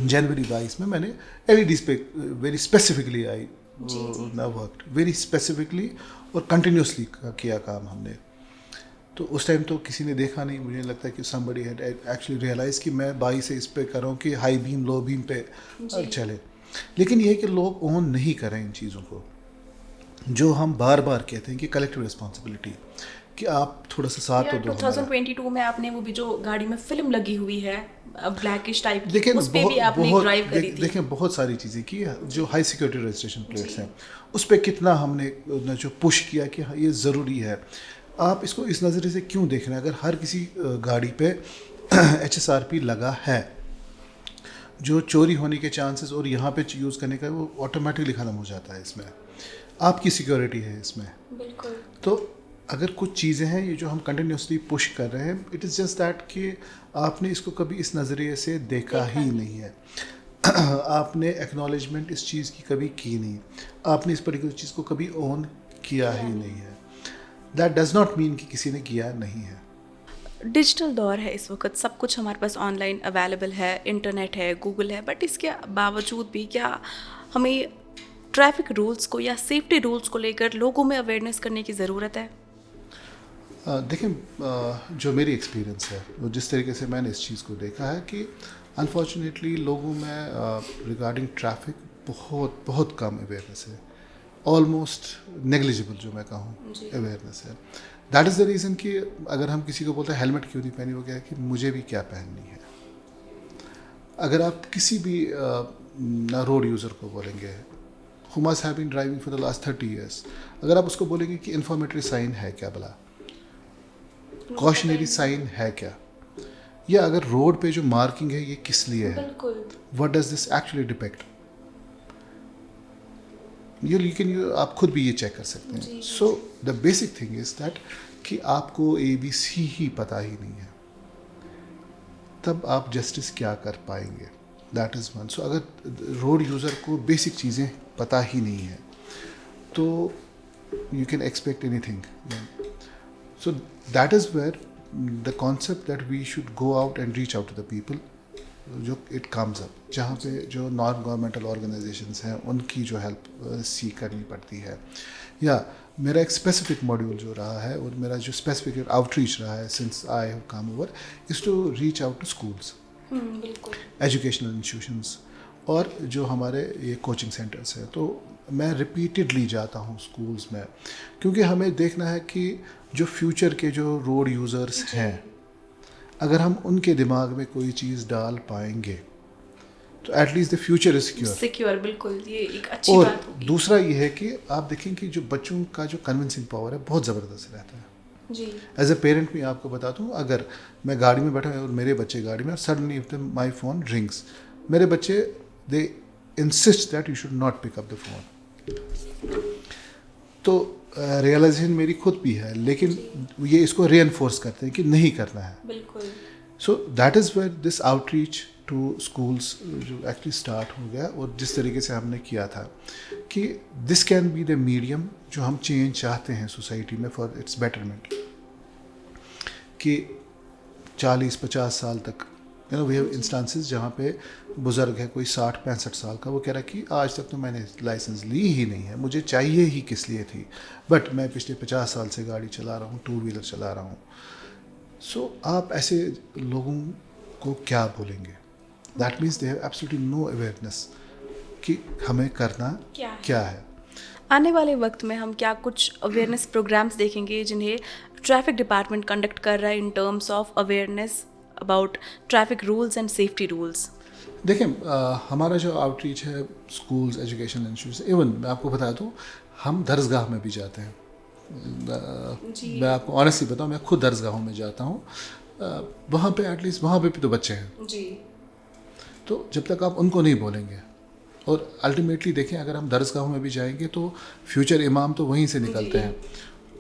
S1: जनवरी 22 में मैंने LEDs पे very specifically I worked very specifically और कंटिन्यूसली किया काम हमने। तो उस टाइम तो किसी ने देखा नहीं, मुझे लगता है कि somebody had actually realized कि मैं 22 से इस पे कर रहा हूँ कि हाई बीम लो बीम पे चले। लेकिन ये है कि लोग ऑन नहीं करें इन चीज़ों को, जो हम बार बार कहते हैं कि कलेक्टिव रिस्पॉन्सिबिलिटी, कि आप थोड़ा सा साथ तो दो।
S2: 2022 में आपने वो भी जो गाड़ी में फिल्म लगी हुई है ब्लैकिश टाइप,
S1: देखिए
S2: उस पे भी आपने ड्राइव करी थी।
S1: देखें बहुत सारी चीज़ें की, जो हाई सिक्योरिटी रजिस्ट्रेशन प्लेट्स हैं उस पर कितना हमने जो पुश किया कि हाँ ये ज़रूरी है। आप इसको इस नज़रिए से क्यों देख रहे हैं? अगर हर किसी गाड़ी पे HSRP लगा है, जो चोरी होने के चांसेस और यहाँ पे यूज़ करने का वो ऑटोमेटिकली ख़त्म हो जाता है। इसमें आपकी सिक्योरिटी है इसमें।
S2: बिल्कुल।
S1: तो अगर कुछ चीज़ें हैं ये जो हम कंटिन्यूसली पुश कर रहे हैं, इट इज़ जस्ट दैट कि आपने इसको कभी इस नज़रिए से देखा ही नहीं है। आपने एक्नॉलेजमेंट इस चीज़ की कभी की नहीं, आपने इस पर्टिकुलर चीज़ को कभी ओन किया ही नहीं है। दैट डज नॉट मीन कि किसी ने किया नहीं है।
S2: डिजिटल दौर है इस वक्त, सब कुछ हमारे पास ऑनलाइन अवेलेबल है, इंटरनेट है, गूगल है, बट इसके बावजूद भी क्या हमें ट्रैफिक रूल्स को या सेफ्टी रूल्स को लेकर लोगों में अवेयरनेस करने की ज़रूरत है?
S1: देखें, जो मेरी एक्सपीरियंस है, वो जिस तरीके से मैंने इस चीज़ को देखा है कि अनफॉर्चुनेटली लोगों में रिगार्डिंग ट्रैफिक बहुत बहुत कम अवेयरनेस है, ऑलमोस्ट नेग्लिजिबल जो मैं कहूँ अवेयरनेस है। दैट इज़ द रीज़न कि अगर हम किसी को बोलते हैं हेलमेट क्यों नहीं पहनी, वो क्या है कि मुझे भी क्या पहननी है। अगर आप किसी भी रोड यूज़र को बोलेंगे who must have been driving for the last 30 years, अगर आप उसको बोलेंगे कि इन्फॉर्मेटरी साइन है क्या, भला कॉशनरी साइन है क्या, या अगर रोड पे जो मार्किंग है ये किस लिए है, what does this actually depict, आप खुद भी ये चेक कर सकते हैं। So the basic thing is that कि आपको ABC ही पता ही नहीं है, तब आप जस्टिस क्या कर पाएंगे। That is one. सो अगर रोड यूज़र को बेसिक चीज़ें पता ही नहीं है तो you can expect anything. So that is where the concept that we should go out and reach out to the people, जो इट कम्स अप, जहाँ पे जो नॉन गवर्नमेंटल ऑर्गेनाइजेशंस हैं उनकी जो हेल्प सीख करनी पड़ती है। या मेरा एक स्पेसिफिक मॉड्यूल जो रहा है और मेरा जो स्पेसिफिक आउटरीच रहा है since I have come over is to reach out to schools, educational institutions और जो हमारे ये कोचिंग सेंटर्स हैं। तो मैं रिपीटेडली जाता हूँ स्कूल्स में, क्योंकि हमें देखना है कि जो फ्यूचर के जो रोड यूज़र्स हैं, अगर हम उनके दिमाग में कोई चीज़ डाल पाएंगे तो at least the future is
S2: secure. बिल्कुल, ये एक अच्छी
S1: और
S2: बात होगी।
S1: दूसरा ये है कि आप देखें कि जो बच्चों का जो कन्विंसिंग पावर है बहुत ज़बरदस्त रहता है।
S2: जी,
S1: एज ए पेरेंट मैं आपको बताता हूँ, अगर मैं गाड़ी में बैठा हूँ और मेरे बच्चे गाड़ी में, suddenly if my phone rings, मेरे बच्चे they insist that you should not pick up the phone. तो रियलाइजेशन मेरी खुद भी है, लेकिन ये इसको रीएनफोर्स करते हैं कि नहीं करना है।
S2: बिल्कुल।
S1: So that is where this outreach to schools जो एक्चुअली स्टार्ट हो गया, और जिस तरीके से हमने किया था कि this can be the medium जो हम चेंज चाहते हैं सोसाइटी में फॉर इट्स बेटरमेंट, कि 40-50 साल तक वी हैव इंस्टांसेस जहाँ पे बुज़ुर्ग है कोई 60-65 साल का, वो कह रहा है कि आज तक तो मैंने लाइसेंस ली ही नहीं है, मुझे चाहिए ही किस लिए थी, बट मैं पिछले 50 साल से गाड़ी चला रहा हूँ, 2 व्हीलर चला रहा हूँ। सो आप ऐसे लोगों को क्या बोलेंगे? That means they have absolutely no awareness कि हमें करना क्या है।
S2: आने वाले वक्त में हम क्या कुछ अवेयरनेस प्रोग्राम्स देखेंगे जिन्हें ट्रैफिक डिपार्टमेंट कंडक्ट कर रहा है in terms of awareness about traffic rules and safety rules?
S1: देखें, हमारा जो आउटरीच है स्कूल्स, एजुकेशन इंस्टीट्यूट्स, इवन मैं आपको बता दूं हम दरसगाह में भी जाते हैं। मैं आपको ऑनेस्टली बताऊं, मैं खुद दरसगाहों में जाता हूं, वहाँ पे एटलीस्ट वहाँ पे भी तो बच्चे हैं
S2: जी। तो
S1: जब तक आप उनको नहीं बोलेंगे, और अल्टीमेटली देखें अगर हम दरसगाहों में भी जाएंगे तो फ्यूचर इमाम तो वहीं से निकलते हैं,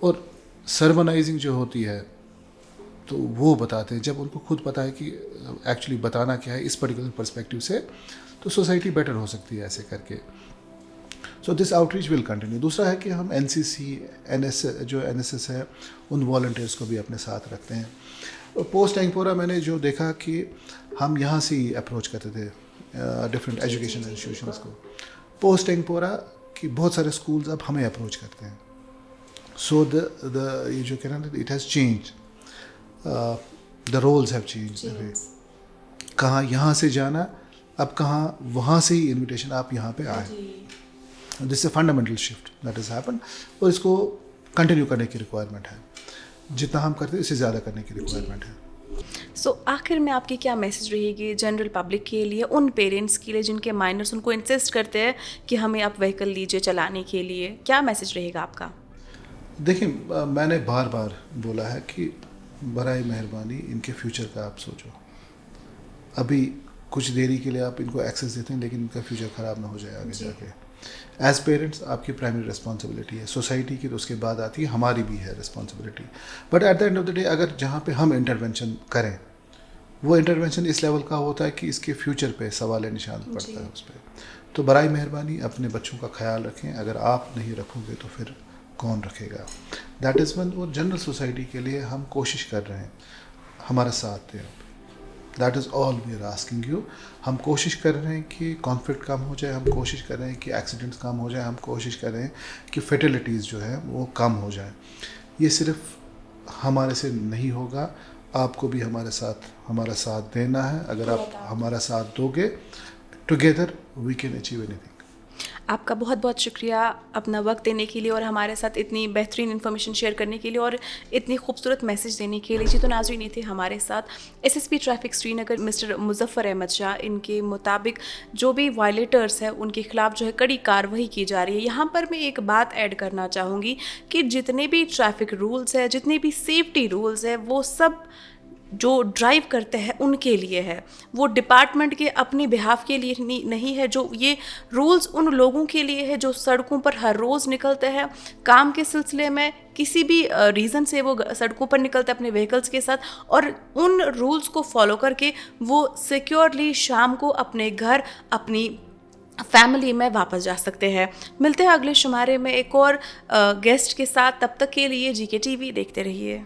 S1: और सरमनाइजिंग जो होती है तो वो बताते हैं, जब उनको खुद पता है कि एक्चुअली बताना क्या है इस पर्टिकुलर पर्सपेक्टिव से, तो सोसाइटी बेटर हो सकती है ऐसे करके। So this outreach will continue. दूसरा है कि हम NCC, NSS है, उन वॉल्टियर्स को भी अपने साथ रखते हैं। पोस्ट टैंकपोरा मैंने जो देखा कि हम यहाँ से ही अप्रोच करते थे डिफरेंट एजुकेशन इंस्टीट्यूशंस को। पोस्ट टैंकपोरा की बहुत सारे स्कूल्स अब हमें अप्रोच करते हैं। सो द ये जो कहना it has change, the roles have change. कहाँ यहाँ से जाना, अब कहाँ वहाँ से ही इनविटेशन आप यहाँ पे आए। This a fundamental shift that is happen, और इसको कंटिन्यू करने की रिक्वायरमेंट है। जितना हम करते हैं इससे ज़्यादा करने की रिक्वायरमेंट है।
S2: सो आखिर में आपकी क्या मैसेज रहेगी जनरल पब्लिक के लिए, उन पेरेंट्स के लिए जिनके माइनर्स उनको इंसिस्ट करते हैं कि हमें आप व्हीकल लीजिए चलाने के लिए, क्या मैसेज रहेगा आपका?
S1: देखिए, मैंने बार बार बोला है कि बराए मेहरबानी इनके फ्यूचर का आप सोचो। अभी कुछ देरी के लिए आप इनको एक्सेस देते हैं, लेकिन इनका फ्यूचर ख़राब ना हो जाए आगे जाके। एज पेरेंट्स आपकी प्राइमरी रिस्पॉन्सिबिलिटी है, सोसाइटी की तो उसके बाद आती है, हमारी भी है responsibility. But at the end of the day अगर जहाँ पे हम इंटरवेंशन करें वो इंटरवेंशन इस लेवल का होता है कि इसके फ्यूचर पे सवाल निशान पड़ता है उस पर, तो बराए मेहरबानी अपने बच्चों का ख्याल रखें। अगर आप नहीं रखोगे तो फिर कौन रखेगा? That is one. और जनरल सोसाइटी के लिए हम कोशिश कर रहे हैं, हमारा साथ दें। That is all we are asking you. हम कोशिश कर रहे हैं कि कॉन्फ्लिक्ट कम हो जाए, हम कोशिश कर रहे हैं कि एक्सीडेंट्स कम हो जाए, हम कोशिश कर रहे हैं कि फर्टिलिटीज़ जो है वो कम हो जाए। ये सिर्फ हमारे से नहीं होगा, आपको भी हमारा साथ देना है। अगर आप हमारा साथ दोगे, together we can achieve anything.
S2: आपका बहुत बहुत शुक्रिया अपना वक्त देने के लिए और हमारे साथ इतनी बेहतरीन इन्फॉर्मेशन शेयर करने के लिए और इतनी खूबसूरत मैसेज देने के लिए। जी, तो नाज़रीन, ये थे हमारे साथ SSP traffic Srinagar mister Muzaffar Ahmad Shah. इनके मुताबिक जो भी वायलेटर्स हैं उनके खिलाफ जो है कड़ी कार्रवाई की जा रही है। यहाँ पर मैं एक बात ऐड करना चाहूँगी कि जितने भी ट्रैफिक रूल्स हैं, जितने भी सेफ्टी रूल्स हैं, वो सब जो ड्राइव करते हैं उनके लिए है, वो डिपार्टमेंट के अपने बिहाफ के लिए नहीं है। जो ये रूल्स उन लोगों के लिए है जो सड़कों पर हर रोज़ निकलते हैं काम के सिलसिले में, किसी भी रीज़न से वो सड़कों पर निकलते हैं अपने व्हीकल्स के साथ, और उन रूल्स को फॉलो करके वो सिक्योरली शाम को अपने घर, अपनी फैमिली में वापस जा सकते हैं। मिलते हैं अगले शुमारे में एक और गेस्ट के साथ। तब तक के लिए जीके टीवी देखते रहिए।